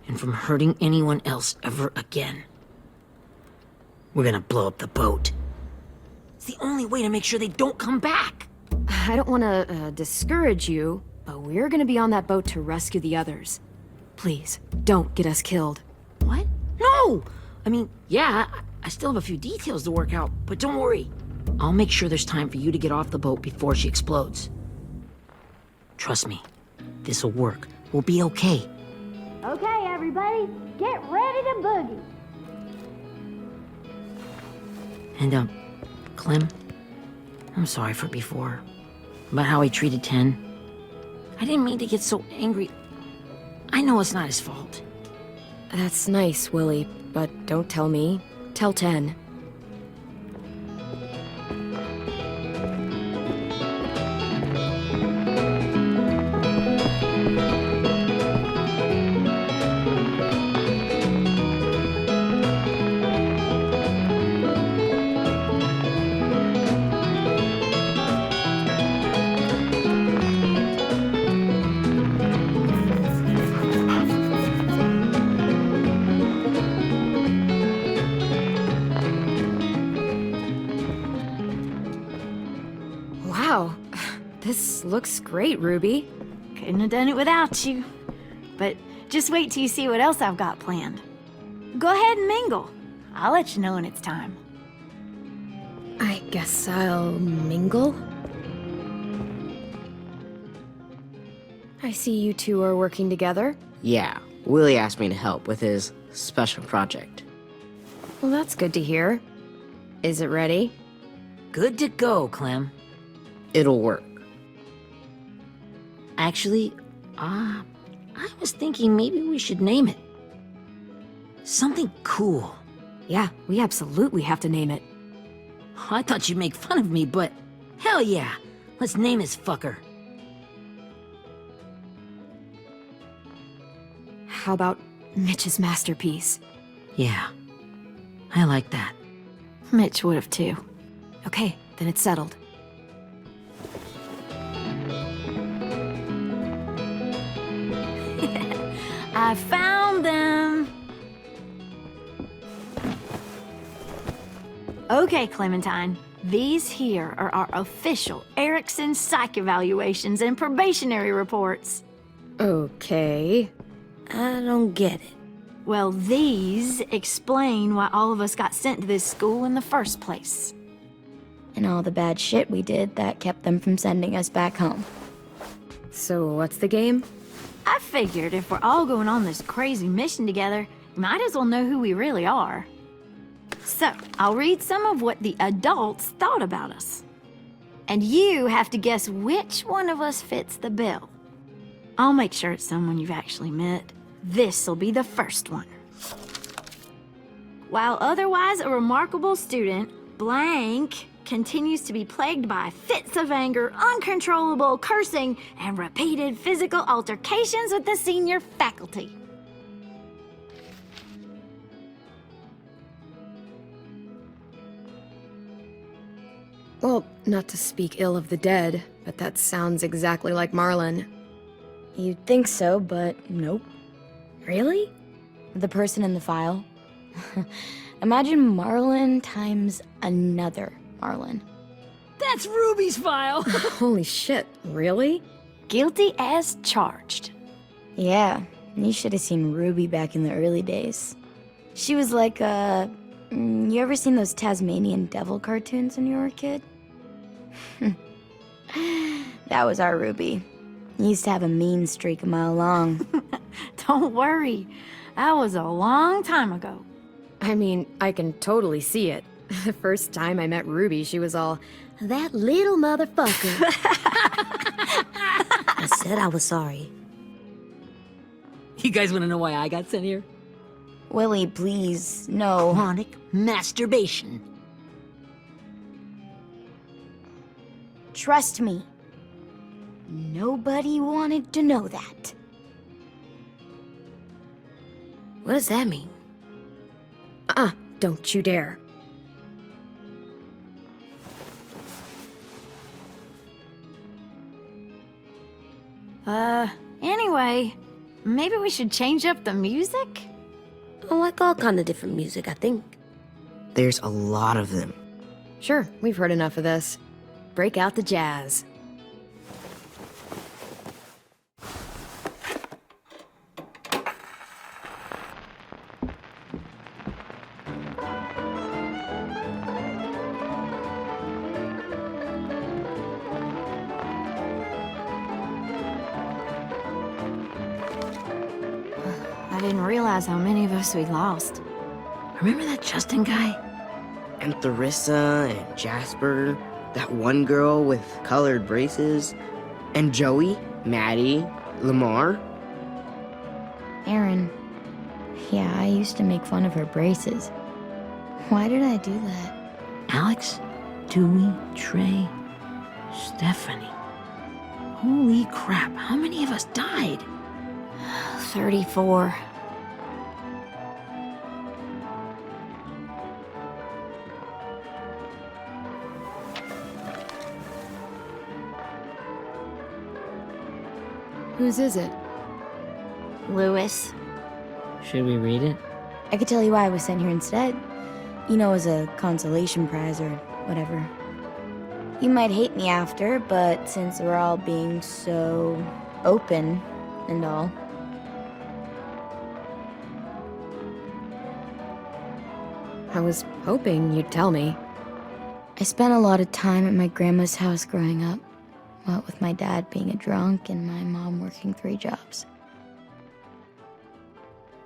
And from hurting anyone else ever again. We're gonna blow up the boat. It's the only way to make sure they don't come back. I don't want to discourage you, but we're gonna be on that boat to rescue the others. Please, don't get us killed. What? No! I mean, yeah, I still have a few details to work out, but don't worry. I'll make sure there's time for you to get off the boat before she explodes. Trust me, this'll work. We'll be okay. Okay, everybody, get ready to boogie. And, Clem, I'm sorry for before. About how he treated Ten. I didn't mean to get so angry. I know it's not his fault. That's nice, Willie, but don't tell me. Tell 10. Wow, this looks great, Ruby. Couldn't have done it without you. But just wait till you see what else I've got planned. Go ahead and mingle. I'll let you know when it's time. I guess I'll mingle? I see you two are working together. Yeah, Willie asked me to help with his special project. Well, that's good to hear. Is it ready? Good to go, Clem. It'll work. Actually, I was thinking maybe we should name it. Something cool. Yeah, we absolutely have to name it. I thought you'd make fun of me, but hell yeah. Let's name this fucker. How about Mitch's masterpiece? Yeah, I like that. Mitch would have too. Okay, then it's settled. I found them! Okay, Clementine. These here are our official Erickson psych evaluations and probationary reports. Okay. I don't get it. Well, these explain why all of us got sent to this school in the first place. And all the bad shit we did that kept them from sending us back home. So what's the game? I figured if we're all going on this crazy mission together, we might as well know who we really are. So, I'll read some of what the adults thought about us. And you have to guess which one of us fits the bill. I'll make sure it's someone you've actually met. This'll be the first one. While otherwise a remarkable student, blank continues to be plagued by fits of anger, uncontrollable cursing, and repeated physical altercations with the senior faculty. Well, not to speak ill of the dead, but that sounds exactly like Marlon. You'd think so, but nope. Really? The person in the file. Imagine Marlon times another Marlon. That's Ruby's file. Holy shit, really? Guilty as charged. Yeah, you should have seen Ruby back in the early days. She was like, you ever seen those Tasmanian devil cartoons when you were a kid? That was our Ruby. He used to have a mean streak a mile long. Don't worry. That was a long time ago. I mean, I can totally see it. The first time I met Ruby, she was all, that little motherfucker. I said I was sorry. You guys want to know why I got sent here? Willie, please, no. Chronic masturbation. Trust me. Nobody wanted to know that. What does that mean? Don't you dare. Anyway, maybe we should change up the music? I like all kind of different music, I think. There's a lot of them. Sure, we've heard enough of this. Break out the jazz. I didn't realize how many of us we'd lost. Remember that Justin guy? And Theresa and Jasper, that one girl with colored braces, and Joey, Maddie, Lamar. Aaron. Yeah, I used to make fun of her braces. Why did I do that? Alex, Dewey, Trey, Stephanie. Holy crap, how many of us died? 34. Whose is it? Lewis. Should we read it? I could tell you why I was sent here instead. You know, as a consolation prize or whatever. You might hate me after, but since we're all being so open and all. I was hoping you'd tell me. I spent a lot of time at my grandma's house growing up, what with my dad being a drunk and my mom working 3 jobs.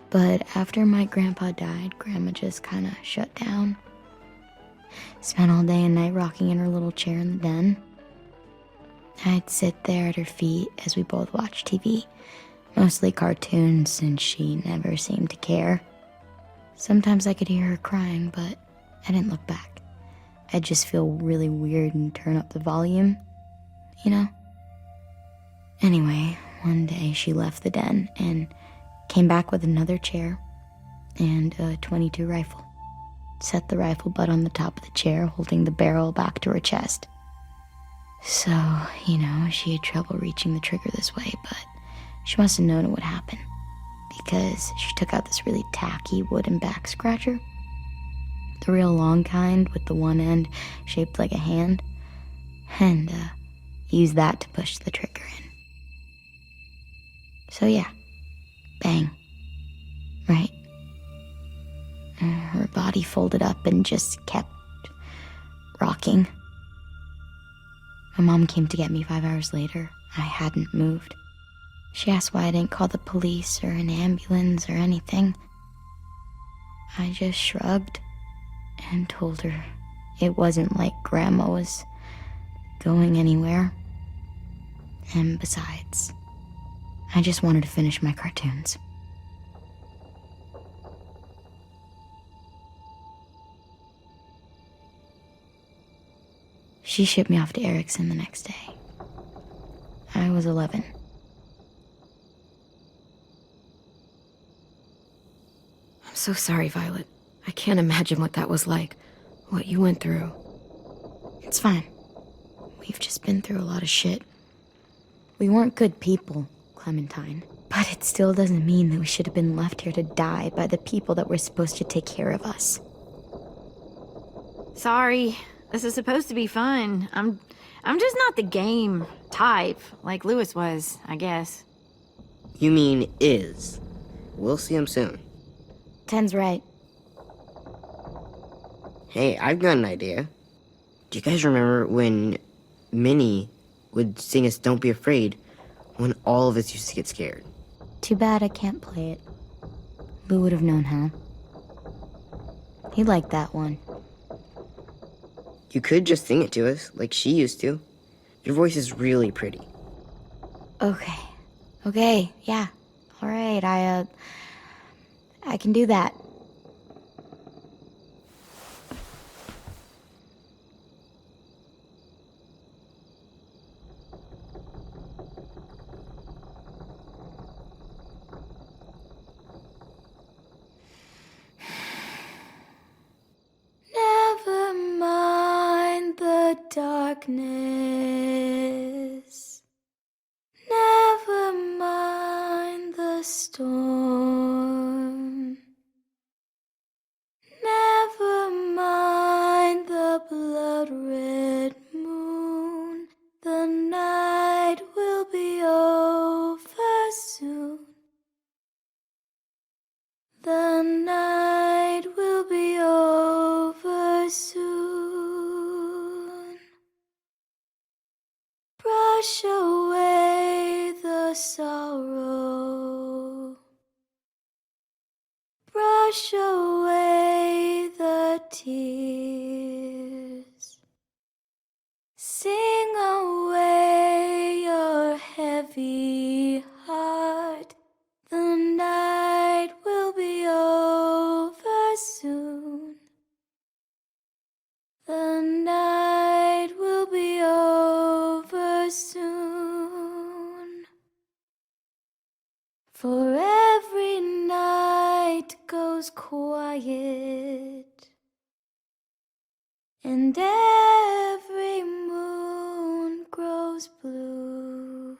But after my grandpa died, Grandma just kind of shut down. Spent all day and night rocking in her little chair in the den. I'd sit there at her feet as we both watched TV, mostly cartoons since she never seemed to care. Sometimes I could hear her crying, but I didn't look back. I'd just feel really weird and turn up the volume, you know? Anyway, one day she left the den and came back with another chair and a .22 rifle. Set the rifle butt on the top of the chair, holding the barrel back to her chest. So, she had trouble reaching the trigger this way, but she must have known it would happen, because she took out this really tacky wooden back scratcher. The real long kind with the one end shaped like a hand, and used that to push the trigger in. So yeah, bang, right? Her body folded up and just kept rocking. My mom came to get me 5 hours later. I hadn't moved. She asked why I didn't call the police or an ambulance or anything. I just shrugged and told her it wasn't like Grandma was going anywhere. And besides, I just wanted to finish my cartoons. She shipped me off to Erickson the next day. I was 11. I'm so sorry, Violet. I can't imagine what that was like, what you went through. It's fine. We've just been through a lot of shit. We weren't good people, Clementine. But it still doesn't mean that we should have been left here to die by the people that were supposed to take care of us. Sorry. This is supposed to be fun. I'm just not the game type, like Lewis was, I guess. You mean is. We'll see him soon. 10's right. Hey, I've got an idea. Do you guys remember when Minnie would sing us Don't Be Afraid when all of us used to get scared? Too bad I can't play it. Lou would have known how. He liked that one. You could just sing it to us, like she used to. Your voice is really pretty. Okay, yeah. All right, I can do that. Never mind the darkness. Never mind the storm. Never mind the blood-red moon. The night will be over soon. The night will be over soon. Brush away the sorrow. Brush away the tears. Sing away your heavy heart. The night will be over soon. The night will be over soon. For every night goes quiet, and every moon grows blue.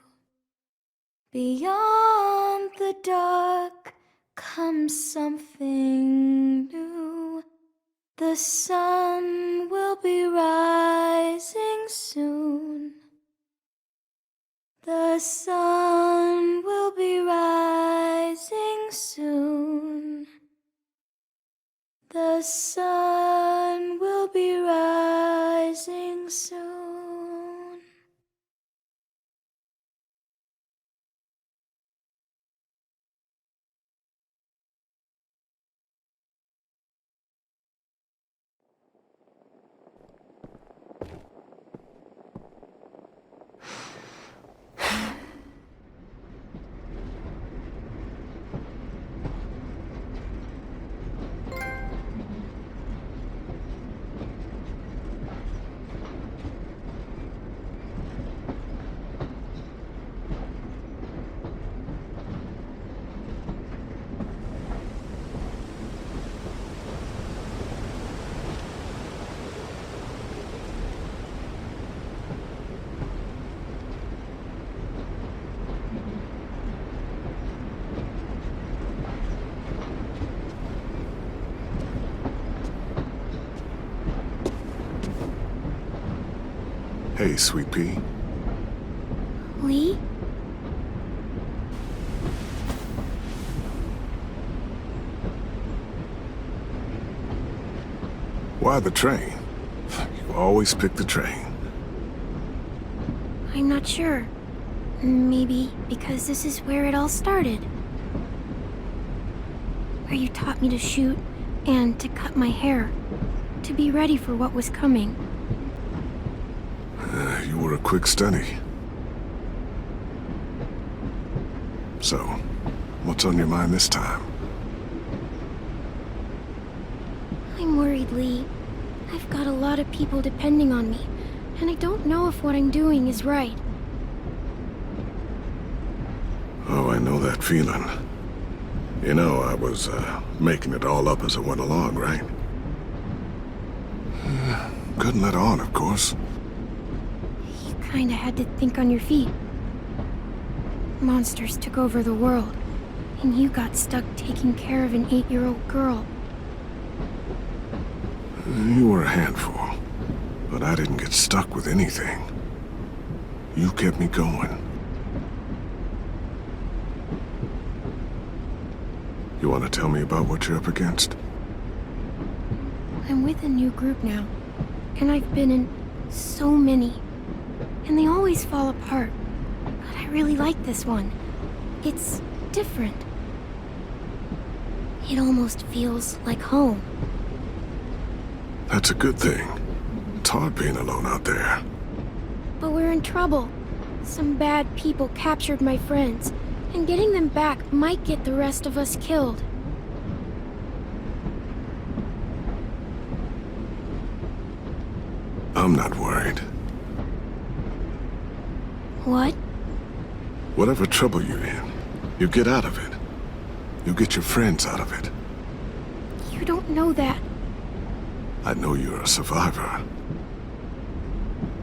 Beyond the dark comes something new. The sun will be rising soon. The sun will be rising soon. The sun will be rising Hey, Sweet Pea. Lee? Why the train? You always pick the train. I'm not sure. Maybe because this is where it all started. Where you taught me to shoot and to cut my hair. To be ready for what was coming. You were a quick study. So, what's on your mind this time? I'm worried, Lee. I've got a lot of people depending on me, and I don't know if what I'm doing is right. Oh, I know that feeling. You know, I was, making it all up as I went along, right? Couldn't let on, of course. You kinda had to think on your feet. Monsters took over the world, and you got stuck taking care of an 8-year-old girl. You were a handful, but I didn't get stuck with anything. You kept me going. You want to tell me about what you're up against? I'm with a new group now, and I've been in so many, and they always fall apart. But I really like this one. It's different. It almost feels like home. That's a good thing. It's hard being alone out there. But we're in trouble. Some bad people captured my friends, and getting them back might get the rest of us killed. I'm not worried. What? Whatever trouble you're in, you get out of it. You get your friends out of it. You don't know that. I know you're a survivor.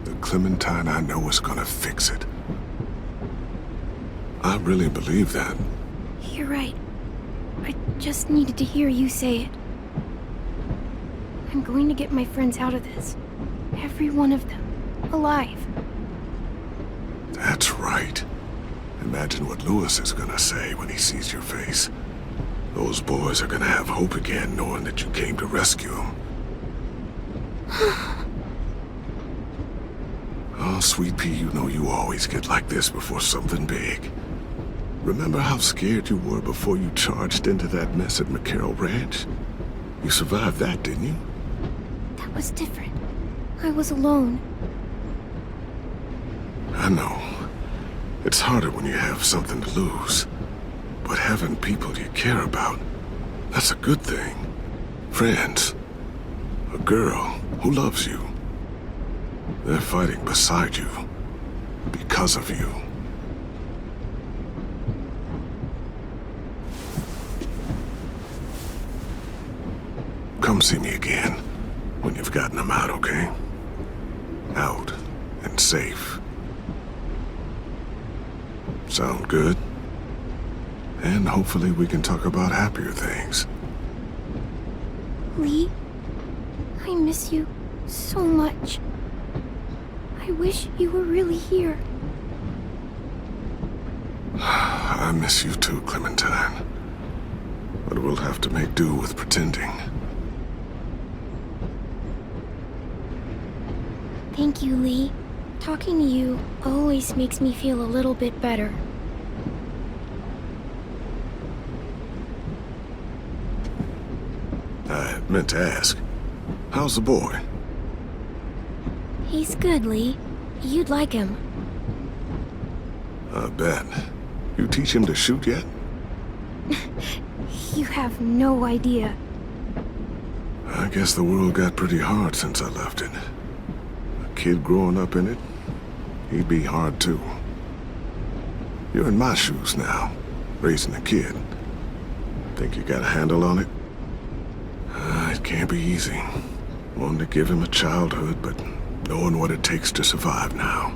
The Clementine I know is gonna fix it. I really believe that. You're right. I just needed to hear you say it. I'm going to get my friends out of this. Every one of them. Alive. That's right. Imagine what Lewis is gonna say when he sees your face. Those boys are gonna have hope again knowing that you came to rescue them. Oh, Sweet Pea, you know you always get like this before something big. Remember how scared you were before you charged into that mess at McCarroll Ranch? You survived that, didn't you? That was different. I was alone. I know. It's harder when you have something to lose. But having people you care about, that's a good thing. Friends. A girl who loves you. They're fighting beside you. Because of you. Come see me again when you've gotten them out, okay? Out and safe. Sound good? And hopefully we can talk about happier things. Lee, I miss you so much. I wish you were really here. I miss you too, Clementine. But we'll have to make do with pretending. Thank you, Lee. Talking to you always makes me feel a little bit better. I meant to ask, how's the boy? He's good, Lee. You'd like him. I bet. You teach him to shoot yet? You have no idea. I guess the world got pretty hard since I left it. A kid growing up in it, he'd be hard too. You're in my shoes now, raising a kid. Think you got a handle on it? It can't be easy. Wanting to give him a childhood, but knowing what it takes to survive now.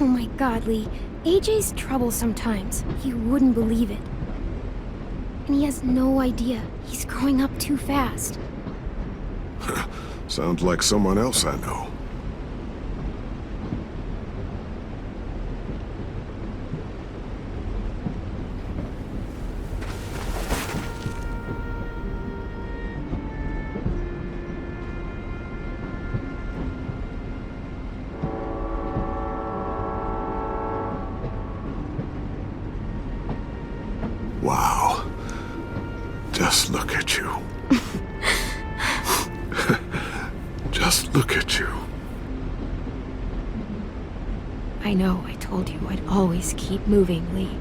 Oh my God, Lee. AJ's trouble sometimes. You wouldn't believe it. And he has no idea. He's growing up too fast. Sounds like someone else I know. Just look at you. I know I told you I'd always keep moving, Lee.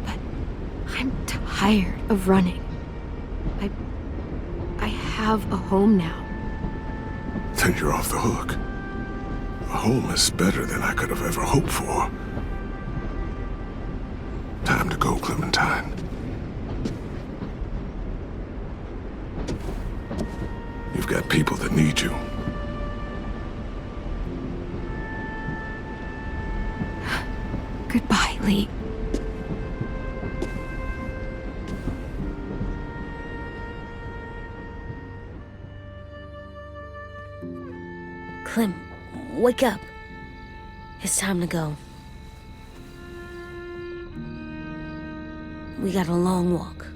But I'm tired of running. I have a home now. Then you're off the hook. A home is better than I could have ever hoped for. Time to go, Clementine. You've got people that need you. Goodbye, Lee. Clem, wake up. It's time to go. We got a long walk.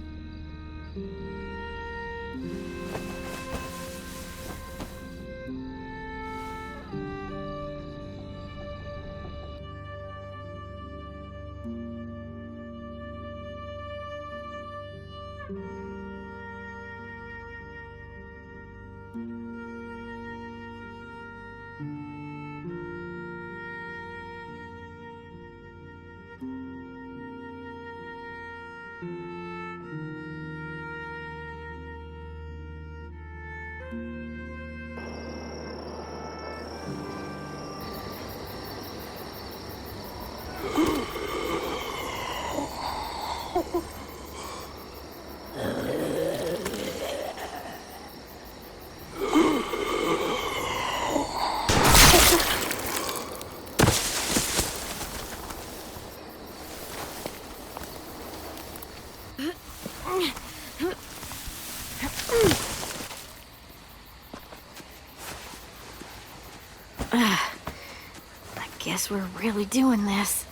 Guess we're really doing this.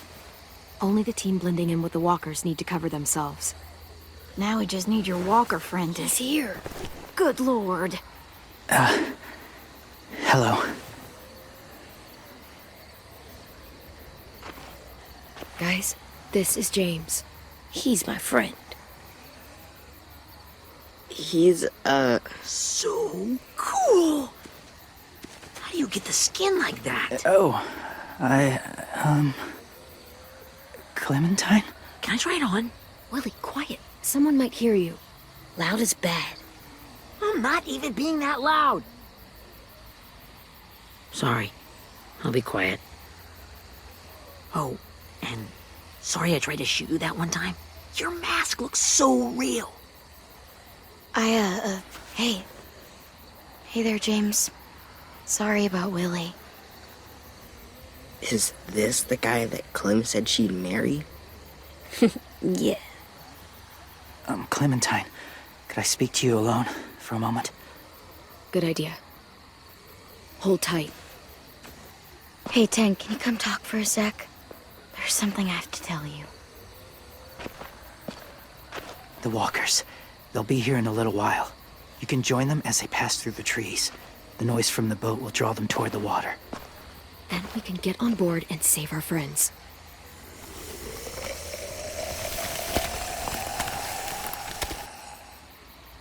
Only the team blending in with the walkers need to cover themselves. Now we just need your walker friend to... He's here. Good lord. Hello. Guys, this is James. He's my friend. He's, so cool. How do you get the skin like that? Clementine? Can I try it on? Willie, quiet. Someone might hear you. Loud is bad. I'm not even being that loud. Sorry. I'll be quiet. Oh, and sorry I tried to shoot you that one time. Your mask looks so real. Hey. Hey there, James. Sorry about Willie. Is this the guy that Clem said she'd marry? Yeah. Clementine, could I speak to you alone for a moment? Good idea. Hold tight. Hey, Tank, can you come talk for a sec? There's something I have to tell you. The walkers. They'll be here in a little while. You can join them as they pass through the trees. The noise from the boat will draw them toward the water. Then we can get on board and save our friends.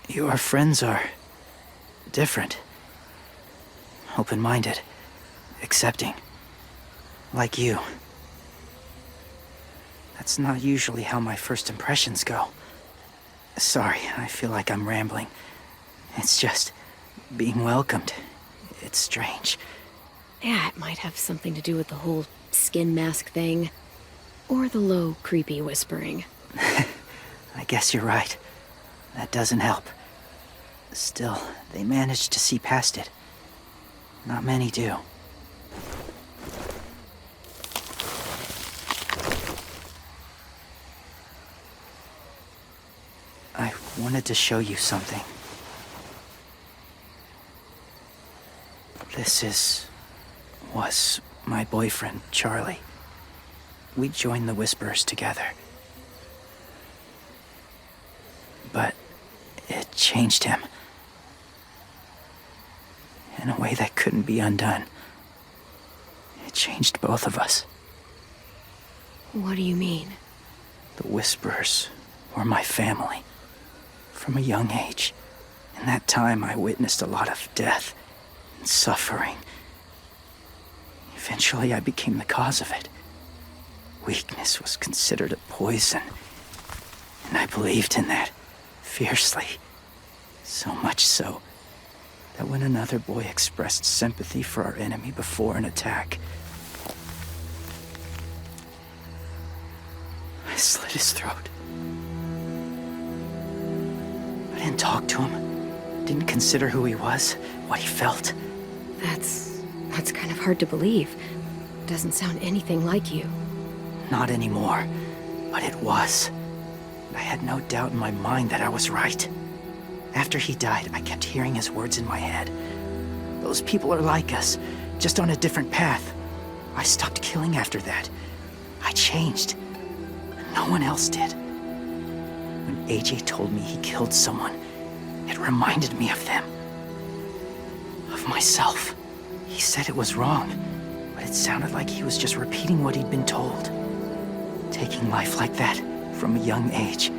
Your friends are... different. Open-minded. Accepting. Like you. That's not usually how my first impressions go. Sorry, I feel like I'm rambling. It's just... being welcomed. It's strange. Yeah, it might have something to do with the whole skin mask thing. Or the low, creepy whispering. I guess you're right. That doesn't help. Still, they managed to see past it. Not many do. I wanted to show you something. This was my boyfriend, Charlie. We joined the Whisperers together. But it changed him. In a way that couldn't be undone. It changed both of us. What do you mean? The Whisperers were my family. From a young age. In that time, I witnessed a lot of death. and suffering. Eventually, I became the cause of it. Weakness was considered a poison, and I believed in that fiercely. So much so that when another boy expressed sympathy for our enemy before an attack, I slit his throat. I didn't talk to him, didn't consider who he was, what he felt. That's kind of hard to believe. Doesn't sound anything like you. Not anymore, but it was. I had no doubt in my mind that I was right. After he died, I kept hearing his words in my head. Those people are like us, just on a different path. I stopped killing after that. I changed. No one else did. When AJ told me he killed someone, it reminded me of them. Of myself. He said it was wrong, but it sounded like he was just repeating what he'd been told. Taking life like that from a young age,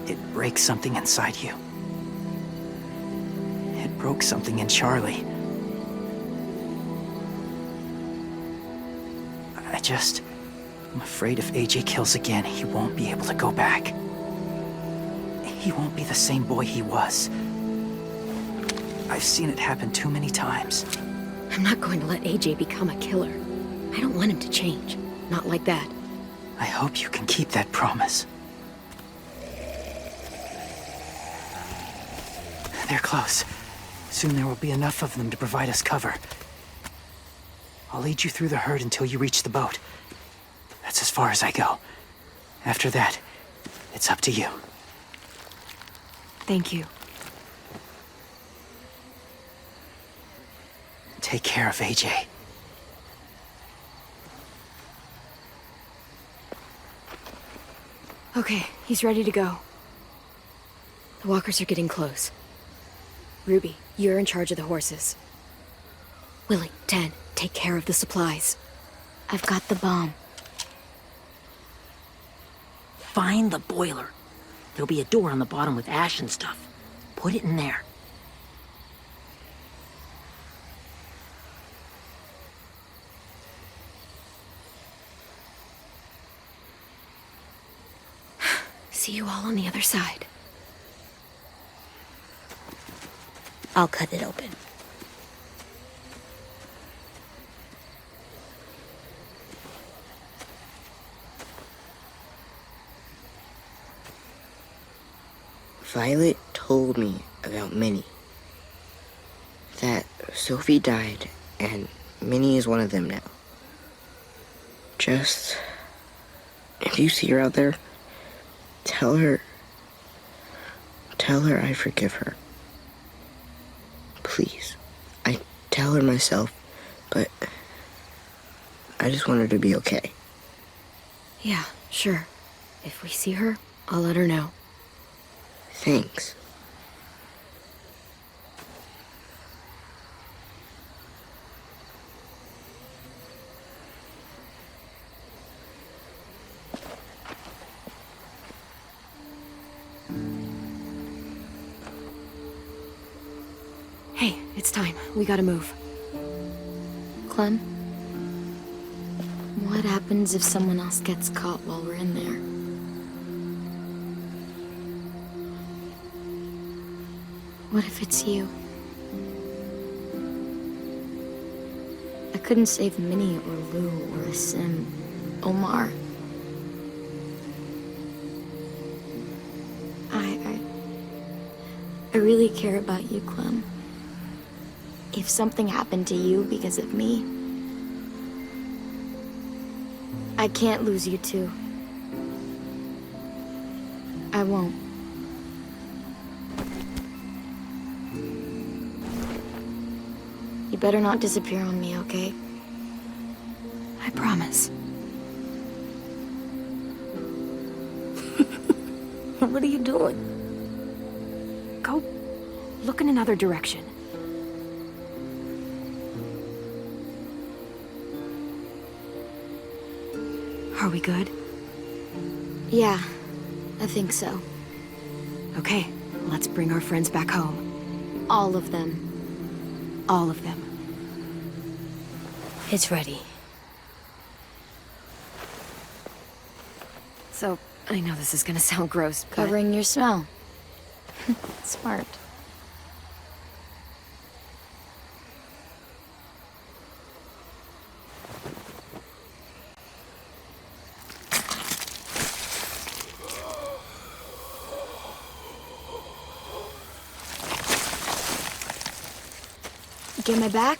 it breaks something inside you. It broke something in Charlie. I'm afraid if AJ kills again, he won't be able to go back. He won't be the same boy he was. I've seen it happen too many times. I'm not going to let AJ become a killer. I don't want him to change. Not like that. I hope you can keep that promise. They're close. Soon there will be enough of them to provide us cover. I'll lead you through the herd until you reach the boat. That's as far as I go. After that, it's up to you. Thank you. Take care of AJ. Okay, he's ready to go. The walkers are getting close. Ruby, you're in charge of the horses. Willie, Dan, take care of the supplies. I've got the bomb. Find the boiler. There'll be a door on the bottom with ash and stuff. Put it in there. See you all on the other side. I'll cut it open. Violet told me about Minnie. That Sophie died, and Minnie is one of them now. Just, if you see her out there, tell her I forgive her. Please. I tell her myself, but I just want her to be okay. Yeah, sure. If we see her, I'll let her know. Thanks. Hey, it's time. We gotta move. Clem? What happens if someone else gets caught while we're in there? What if it's you? I couldn't save Minnie or Lou or Asim, Omar. I really care about you, Clem. If something happened to you because of me, I can't lose you too. I won't. You better not disappear on me, okay? I promise. What are you doing? Go look in another direction. Are we good? Yeah, I think so. Okay, let's bring our friends back home. All of them. All of them. It's ready. So, I know this is gonna sound gross, but... Covering your smell. Smart. Get my back?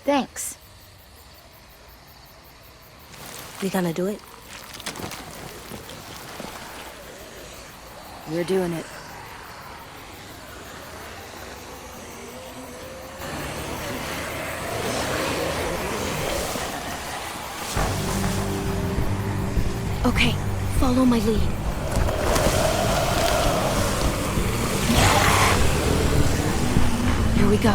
Thanks. We gonna do it? We're doing it. Okay, follow my lead. Here we go.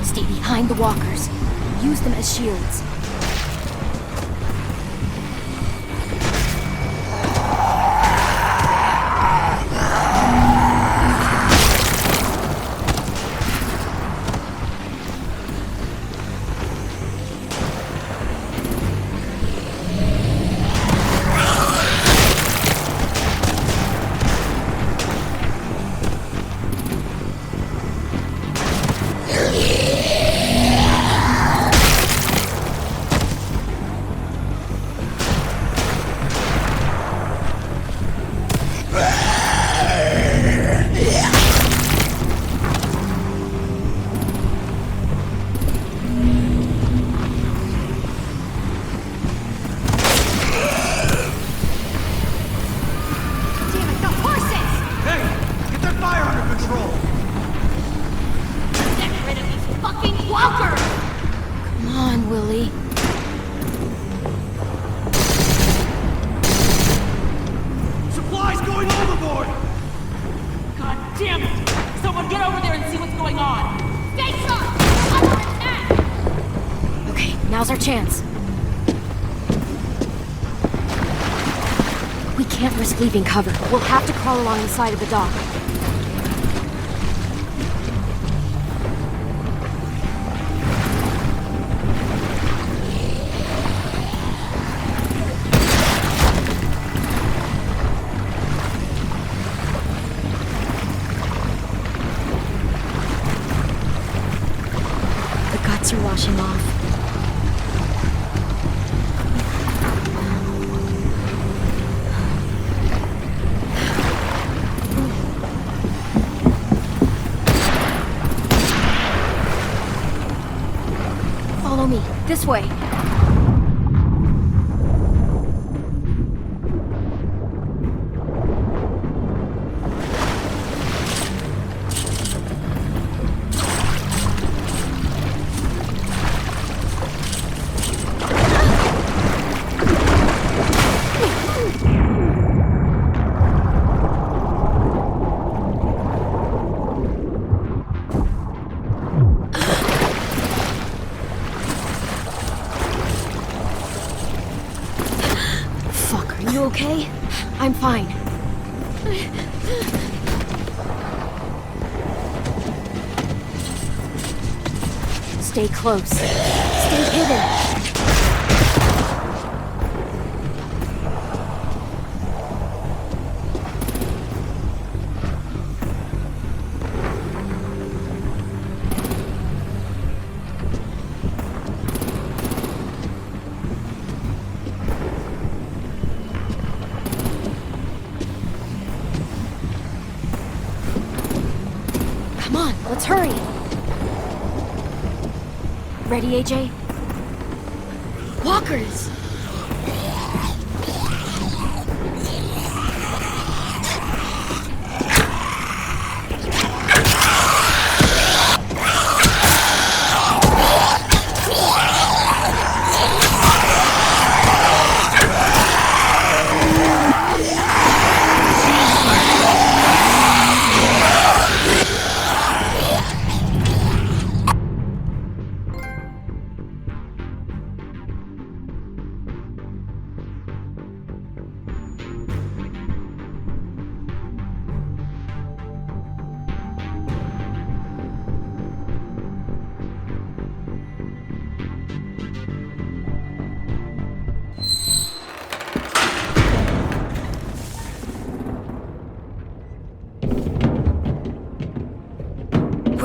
Stay behind the walkers. Use them as shields. Now's our chance. We can't risk leaving cover. We'll have to crawl along the side of the dock. The guts are washing off. This way. You okay? I'm fine. Stay close. Stay hidden. Let's hurry! Ready, AJ? Walkers!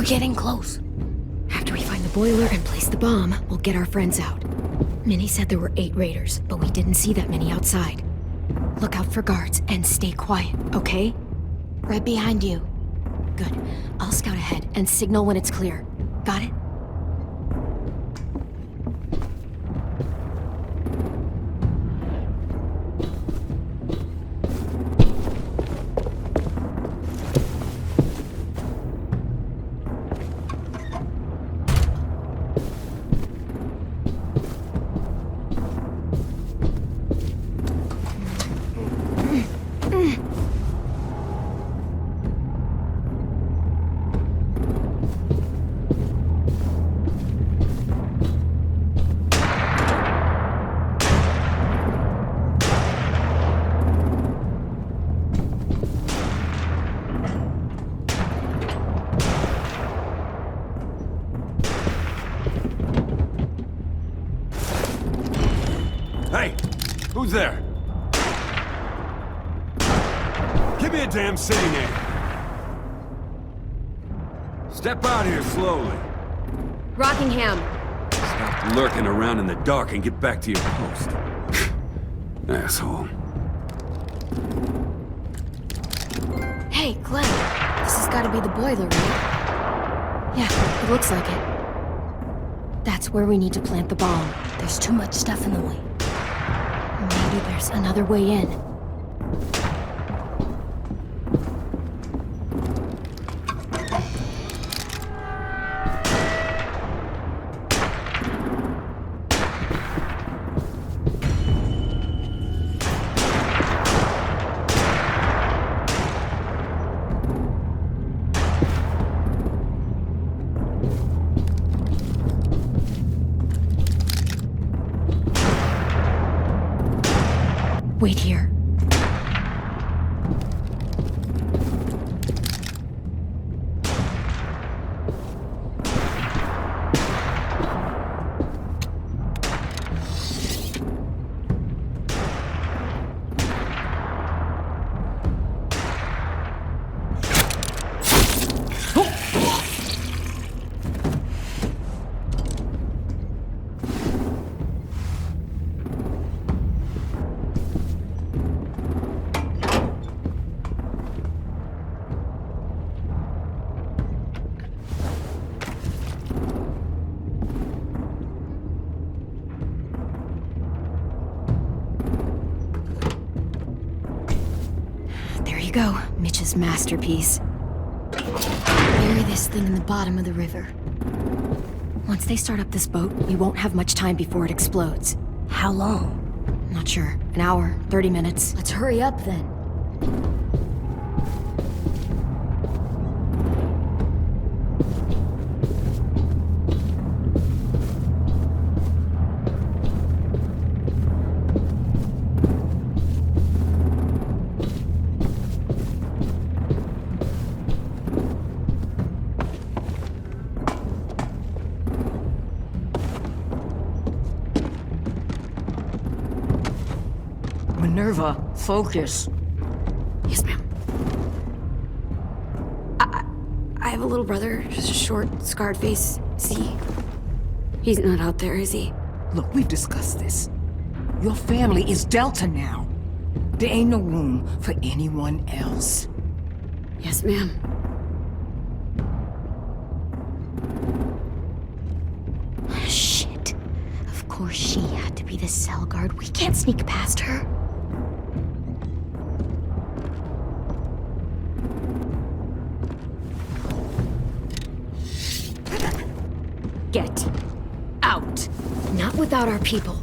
We're getting close. After we find the boiler and place the bomb, we'll get our friends out. Minnie said there were 8 raiders, but we didn't see that many outside. Look out for guards and stay quiet, okay? Right behind you. Good. I'll scout ahead and signal when it's clear. Got it? Hey! Who's there? Give me a damn city name. Step out here slowly. Rockingham. Stop lurking around in the dark and get back to your post. Asshole. Hey, Clem. This has got to be the boiler, right? Yeah, it looks like it. That's where we need to plant the bomb. There's too much stuff in the way. Maybe there's another way in. Wait here. Go, Mitch's masterpiece. Bury this thing in the bottom of the river. Once they start up this boat, we won't have much time before it explodes. How long? Not sure. An hour, 30 minutes. Let's hurry up then. Minerva, focus. Yes, ma'am. I have a little brother, just a short, scarred face. See? He's not out there, is he? Look, we've discussed this. Your family is Delta now. There ain't no room for anyone else. Yes, ma'am. Shit. Of course she had to be the cell guard. We can't sneak past her. Get out. Not without our people.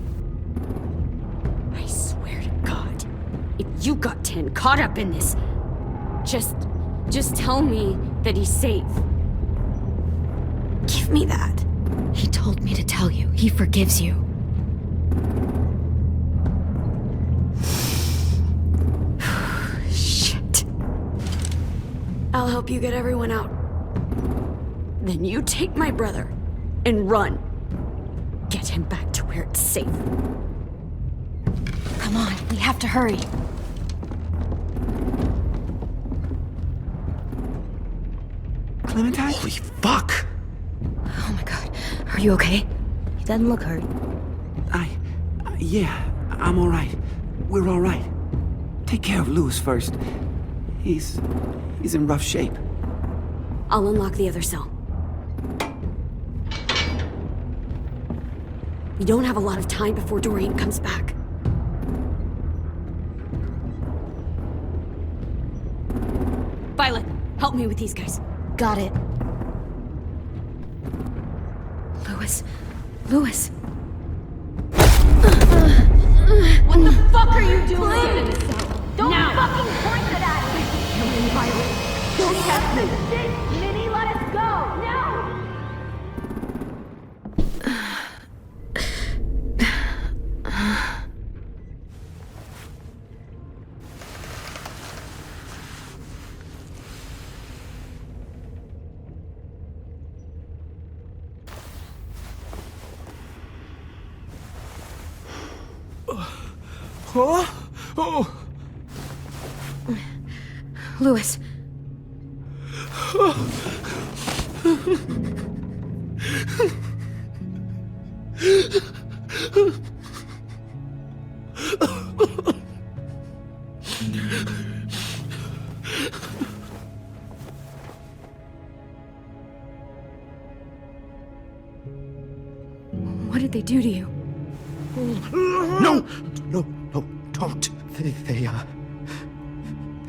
I swear to God, if you got 10 caught up in this, just tell me that he's safe. Give me that. He told me to tell you. He forgives you. Shit. I'll help you get everyone out. Then you take my brother and run. Get him back to where it's safe. Come on, we have to hurry. Clementine? Holy fuck! Oh my god. Are you okay? He doesn't look hurt. Yeah, I'm alright. We're alright. Take care of Louis first. He's in rough shape. I'll unlock the other cell. We don't have a lot of time before Doreen comes back. Violet, help me with these guys. Got it. Louis. Louis. What the fuck are you doing? Get in the cell. Don't fucking point it at me! Come in, Violet. Don't test this shit! Minnie, let us go! Now! Huh? Oh! Louis. What did they do to you? No! No, don't. They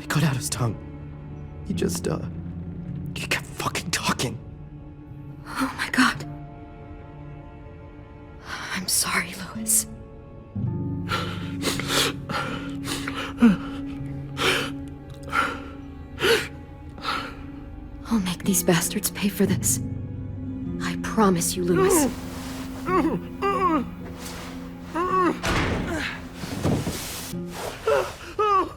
cut out his tongue. He just, he kept fucking talking. Oh my god. I'm sorry, Louis. I'll make these bastards pay for this. I promise you, Louis.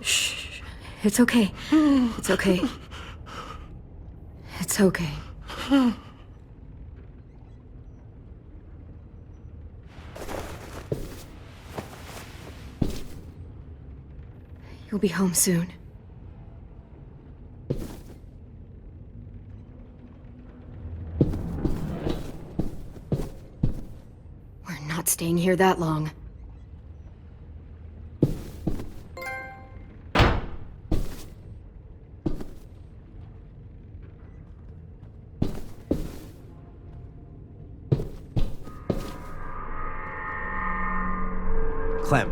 Shh. It's okay. It's okay. It's okay. You'll be home soon. We're not staying here that long. Clem,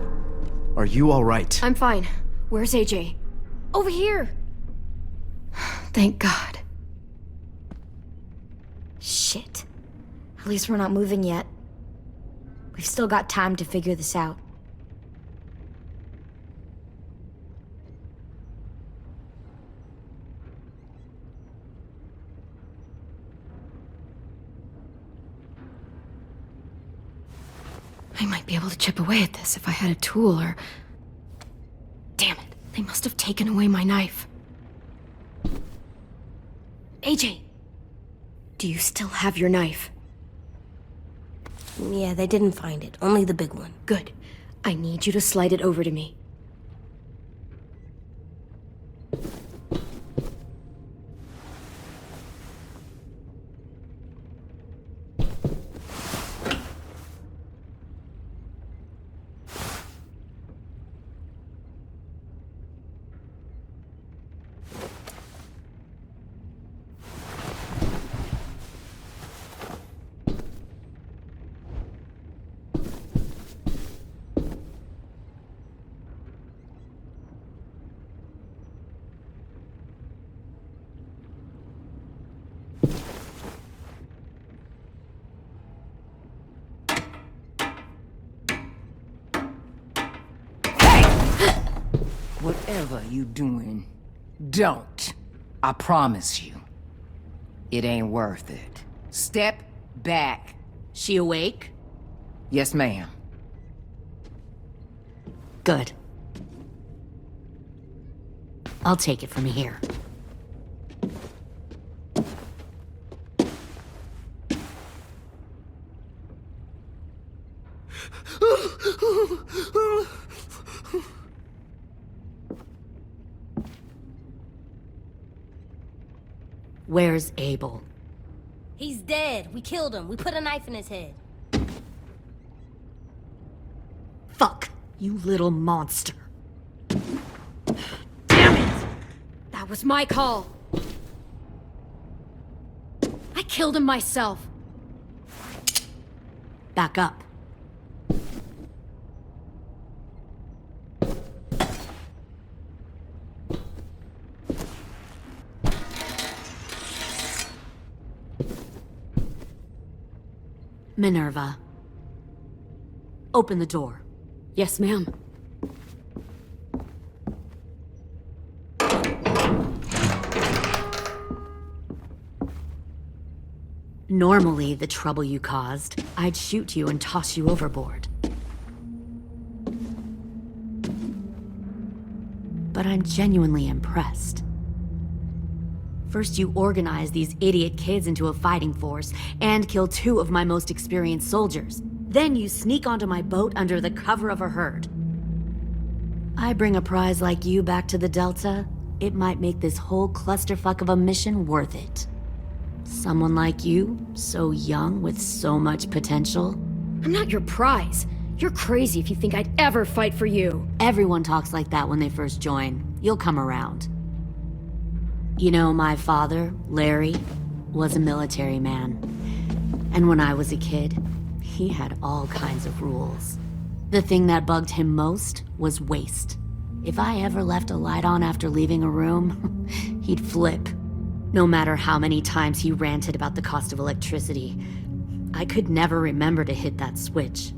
are you alright? I'm fine. Where's AJ? Over here! Thank God. Shit. At least we're not moving yet. We've still got time to figure this out. I might be able to chip away at this if I had a tool or... Damn it. They must have taken away my knife. AJ! Do you still have your knife? Yeah, they didn't find it. Only the big one. Good. I need you to slide it over to me. Whatever you doing, don't. I promise you. It ain't worth it. Step back. She awake? Yes, ma'am. Good. I'll take it from here. Where's Abel? He's dead. We killed him. We put a knife in his head. Fuck, you little monster. Damn it! That was my call. I killed him myself. Back up. Minerva. Open the door. Yes, ma'am. Normally, the trouble you caused, I'd shoot you and toss you overboard. But I'm genuinely impressed. First, you organize these idiot kids into a fighting force and kill 2 of my most experienced soldiers. Then you sneak onto my boat under the cover of a herd. I bring a prize like you back to the Delta, it might make this whole clusterfuck of a mission worth it. Someone like you, so young with so much potential. I'm not your prize. You're crazy if you think I'd ever fight for you. Everyone talks like that when they first join. You'll come around. You know, my father, Larry, was a military man. And when I was a kid, he had all kinds of rules. The thing that bugged him most was waste. If I ever left a light on after leaving a room, he'd flip. No matter how many times he ranted about the cost of electricity, I could never remember to hit that switch.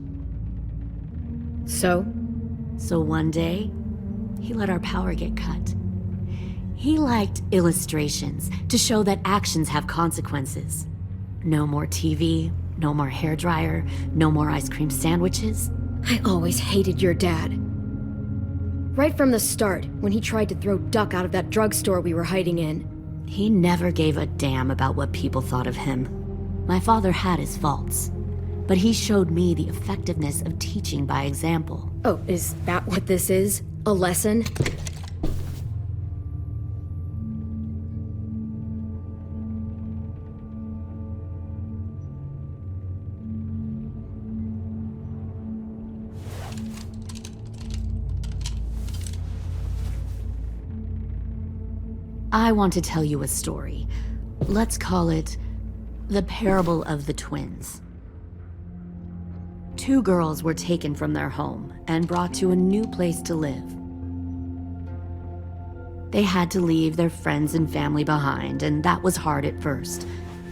So one day, he let our power get cut. He liked illustrations to show that actions have consequences. No more TV, no more hairdryer, no more ice cream sandwiches. I always hated your dad. Right from the start, when he tried to throw Duck out of that drugstore we were hiding in. He never gave a damn about what people thought of him. My father had his faults, but he showed me the effectiveness of teaching by example. Oh, is that what this is? A lesson? I want to tell you a story. Let's call it the parable of the twins. 2 girls were taken from their home and brought to a new place to live. They had to leave their friends and family behind, and that was hard at first.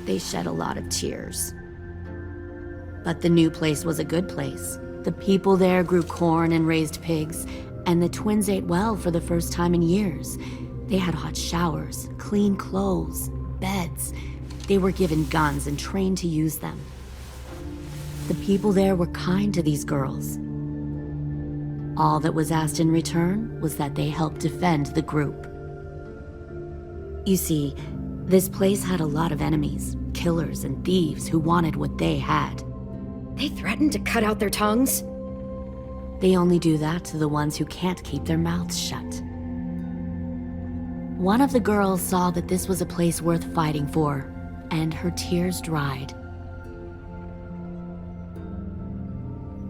They shed a lot of tears. But the new place was a good place. The people there grew corn and raised pigs, and the twins ate well for the first time in years. They had hot showers, clean clothes, beds. They were given guns and trained to use them. The people there were kind to these girls. All that was asked in return was that they help defend the group. You see, this place had a lot of enemies, killers and thieves who wanted what they had. They threatened to cut out their tongues? They only do that to the ones who can't keep their mouths shut. One of the girls saw that this was a place worth fighting for, and her tears dried.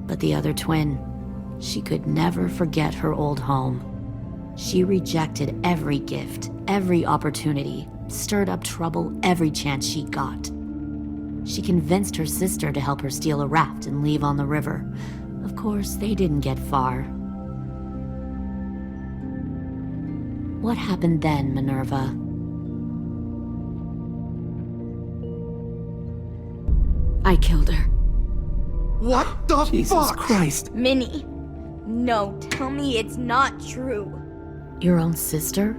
But the other twin, she could never forget her old home. She rejected every gift, every opportunity, stirred up trouble every chance she got. She convinced her sister to help her steal a raft and leave on the river. Of course, they didn't get far. What happened then, Minerva? I killed her. What the Jesus fuck? Christ. Minnie, no, tell me it's not true. Your own sister?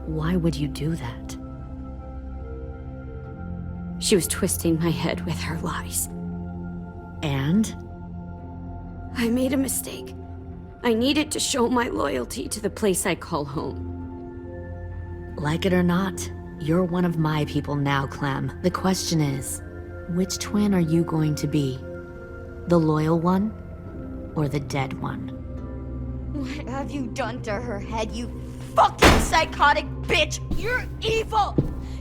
Why would you do that? She was twisting my head with her lies. And? I made a mistake. I needed to show my loyalty to the place I call home. Like it or not, you're one of my people now, Clem. The question is, which twin are you going to be? The loyal one, or the dead one? What have you done to her head, you fucking psychotic bitch? You're evil!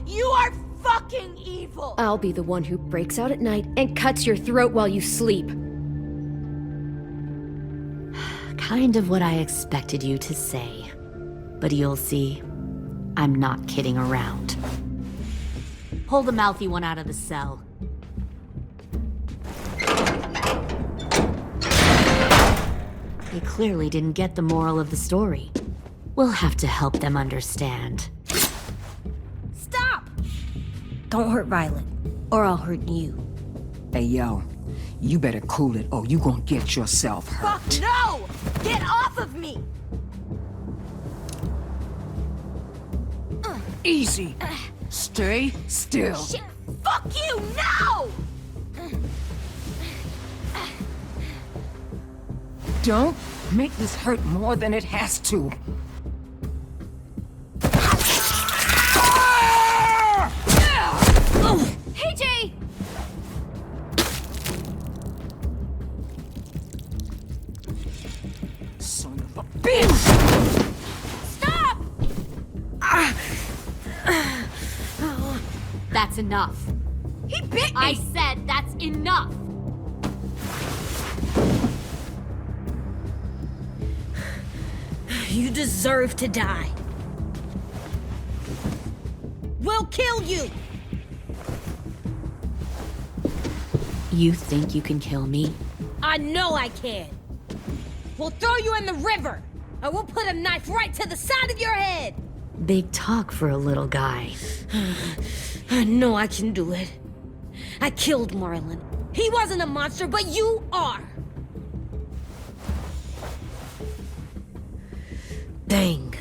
You are fucking evil! I'll be the one who breaks out at night and cuts your throat while you sleep. Kind of what I expected you to say. But you'll see, I'm not kidding around. Pull the mouthy one out of the cell. They clearly didn't get the moral of the story. We'll have to help them understand. Stop! Don't hurt Violet, or I'll hurt you. Hey, yo, you better cool it or you gonna get yourself hurt. Fuck no! Get off of me! Easy. Stay still. Shit! Fuck you! No! Don't make this hurt more than it has to. Hey, Jay! Son of a bitch! Stop! That's enough. He bit me! I said that's enough! You deserve to die. We'll kill you! You think you can kill me? I know I can. We'll throw you in the river, and we'll put a knife right to the side of your head. Big talk for a little guy. I know I can do it. I killed Marlon. He wasn't a monster, but you are. Dang.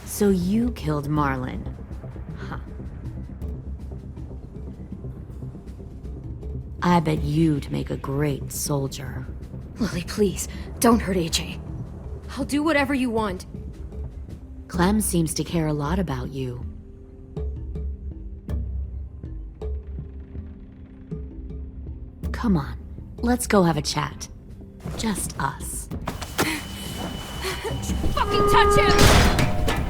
So you killed Marlon. Huh. I bet you'd make a great soldier. Lily, please, don't hurt AJ. I'll do whatever you want. Clem seems to care a lot about you. Come on, let's go have a chat. Just us. Fucking touch him!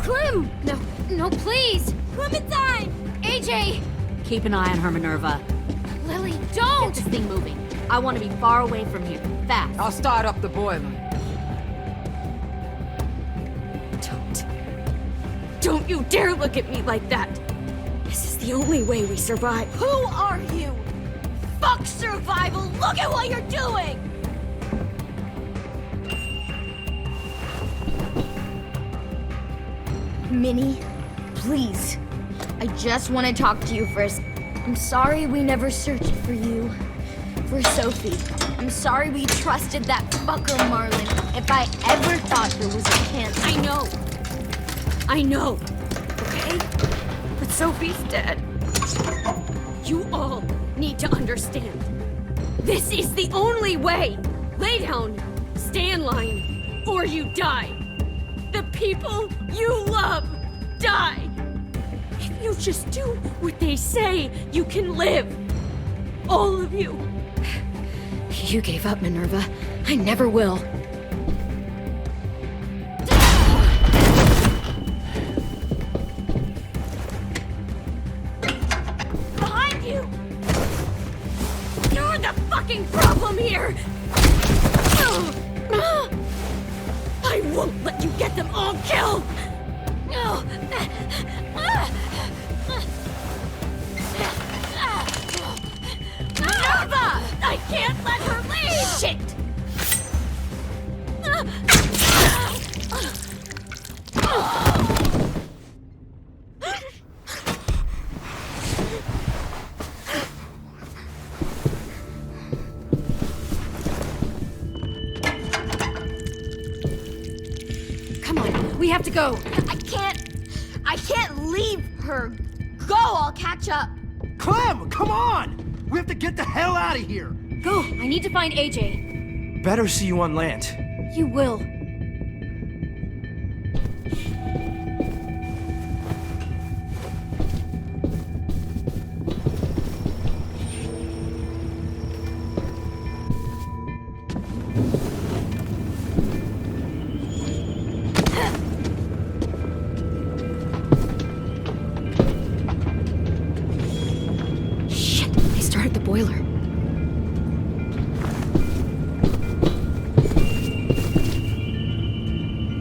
Clem! No, please! Clementine! AJ! Keep an eye on her, Minerva. Lily, Get don't! this thing moving. I want to be far away from here. Fast. I'll start up the boiler. Don't you dare look at me like that! This is the only way we survive. Who are you? Fuck survival! Look at what you're doing! Minnie, please. I just want to talk to you first. I'm sorry we never searched for you. For Sophie. I'm sorry we trusted that fucker Marlon. If I ever thought there was a chance. I know. Okay? But Sophie's dead. You all need to understand. This is the only way. Lay down, stay in line, or you die. The people you love die. If you just do what they say, you can live. All of you. You gave up, Minerva. I never will. Behind you! You're the fucking problem here! I won't let you get them all killed! Minerva! I can't let her leave! Shit! Come on, we have to go. I can't leave her. Go, I'll catch up. Clem, come on! We have to get the hell out of here! Go, I need to find AJ. Better see you on land. You will.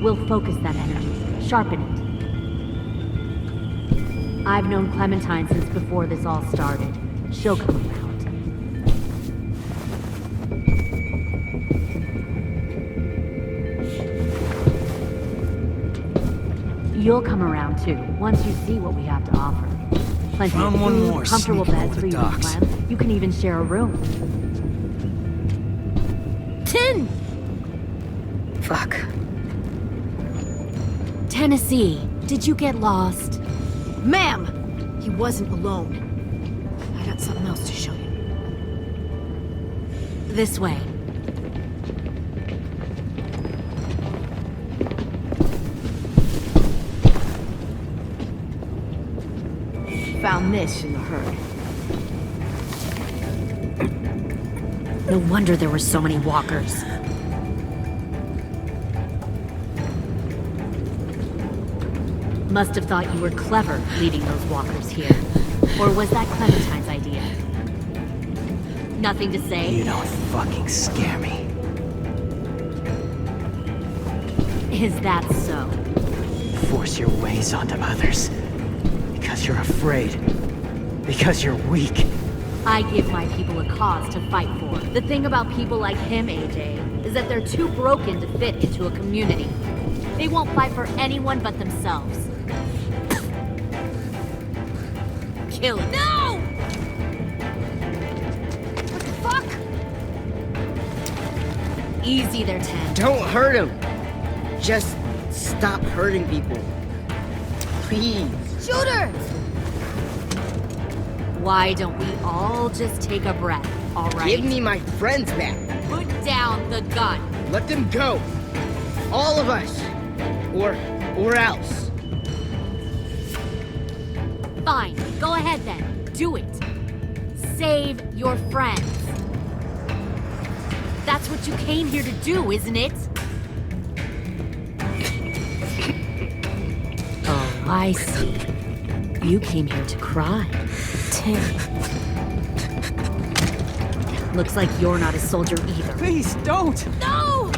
We'll focus that energy, sharpen it. I've known Clementine since before this all started. She'll come around. You'll come around too, once you see what we have to offer. Plenty Found of one food, more comfortable sneaking beds over for the you docks. and Clem. You can even share a room. 10! Fuck. Tennessee, did you get lost? Ma'am! He wasn't alone. I got something else to show you. This way. Found this in the herd. No wonder there were so many walkers. Must have thought you were clever leading those walkers here. Or was that Clementine's idea? Nothing to say? You don't fucking scare me. Is that so? Force your ways onto others. Because you're afraid. Because you're weak. I give my people a cause to fight for. The thing about people like him, AJ, is that they're too broken to fit into a community. They won't fight for anyone but themselves. Kill it. No! What the fuck? Easy there, 10. Don't hurt him. Just stop hurting people. Please. Shooter! Why don't we all just take a breath, all right? Give me my friends back. Put down the gun. Let them go. All of us. Or else. Fine, go ahead then. Do it. Save your friends. That's what you came here to do, isn't it? Oh, I see. You came here to cry. Tim. Looks like you're not a soldier either. Please, don't! No!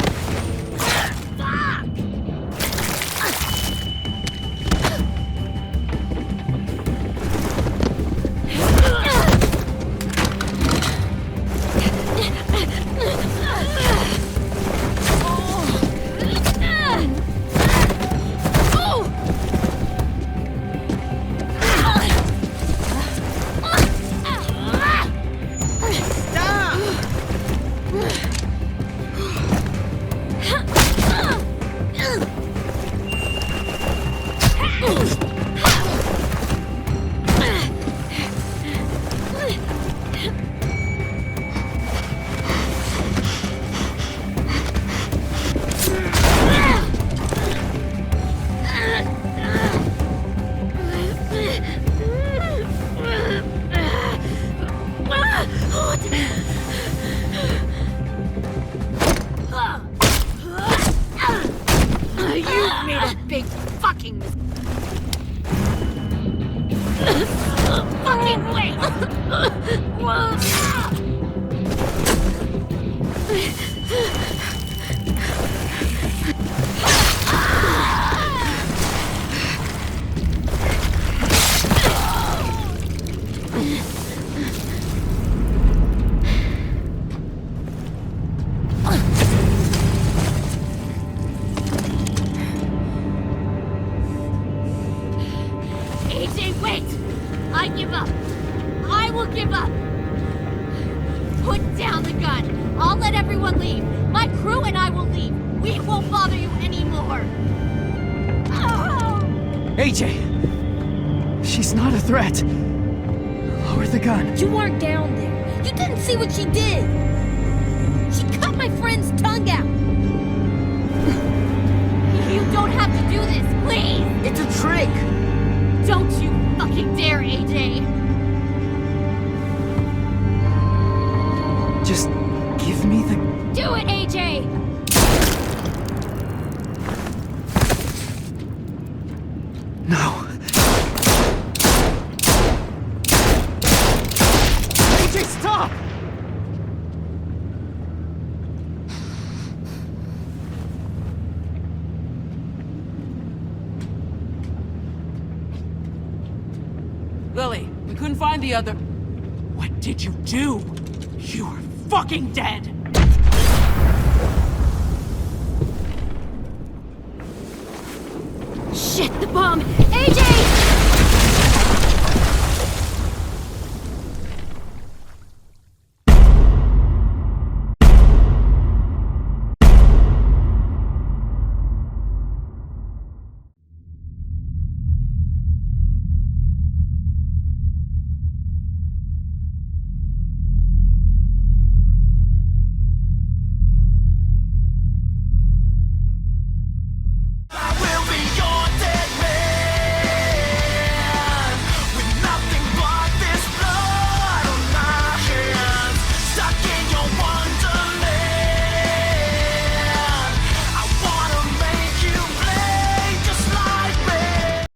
Fuck! You made a big fucking fucking wait! AJ, wait! I give up. I will give up. Put down the gun. I'll let everyone leave. My crew and I will leave. We won't bother you anymore. Oh! AJ! She's not a threat. Lower the gun. You weren't down there. You didn't see what she did. She cut my friend's tongue out. You don't have to do this, please! It's a trick. Don't you fucking dare, AJ! Just give me the... Do it, AJ! No. AJ, stop! find the other. What did you do? You are fucking dead! Shit, the bomb!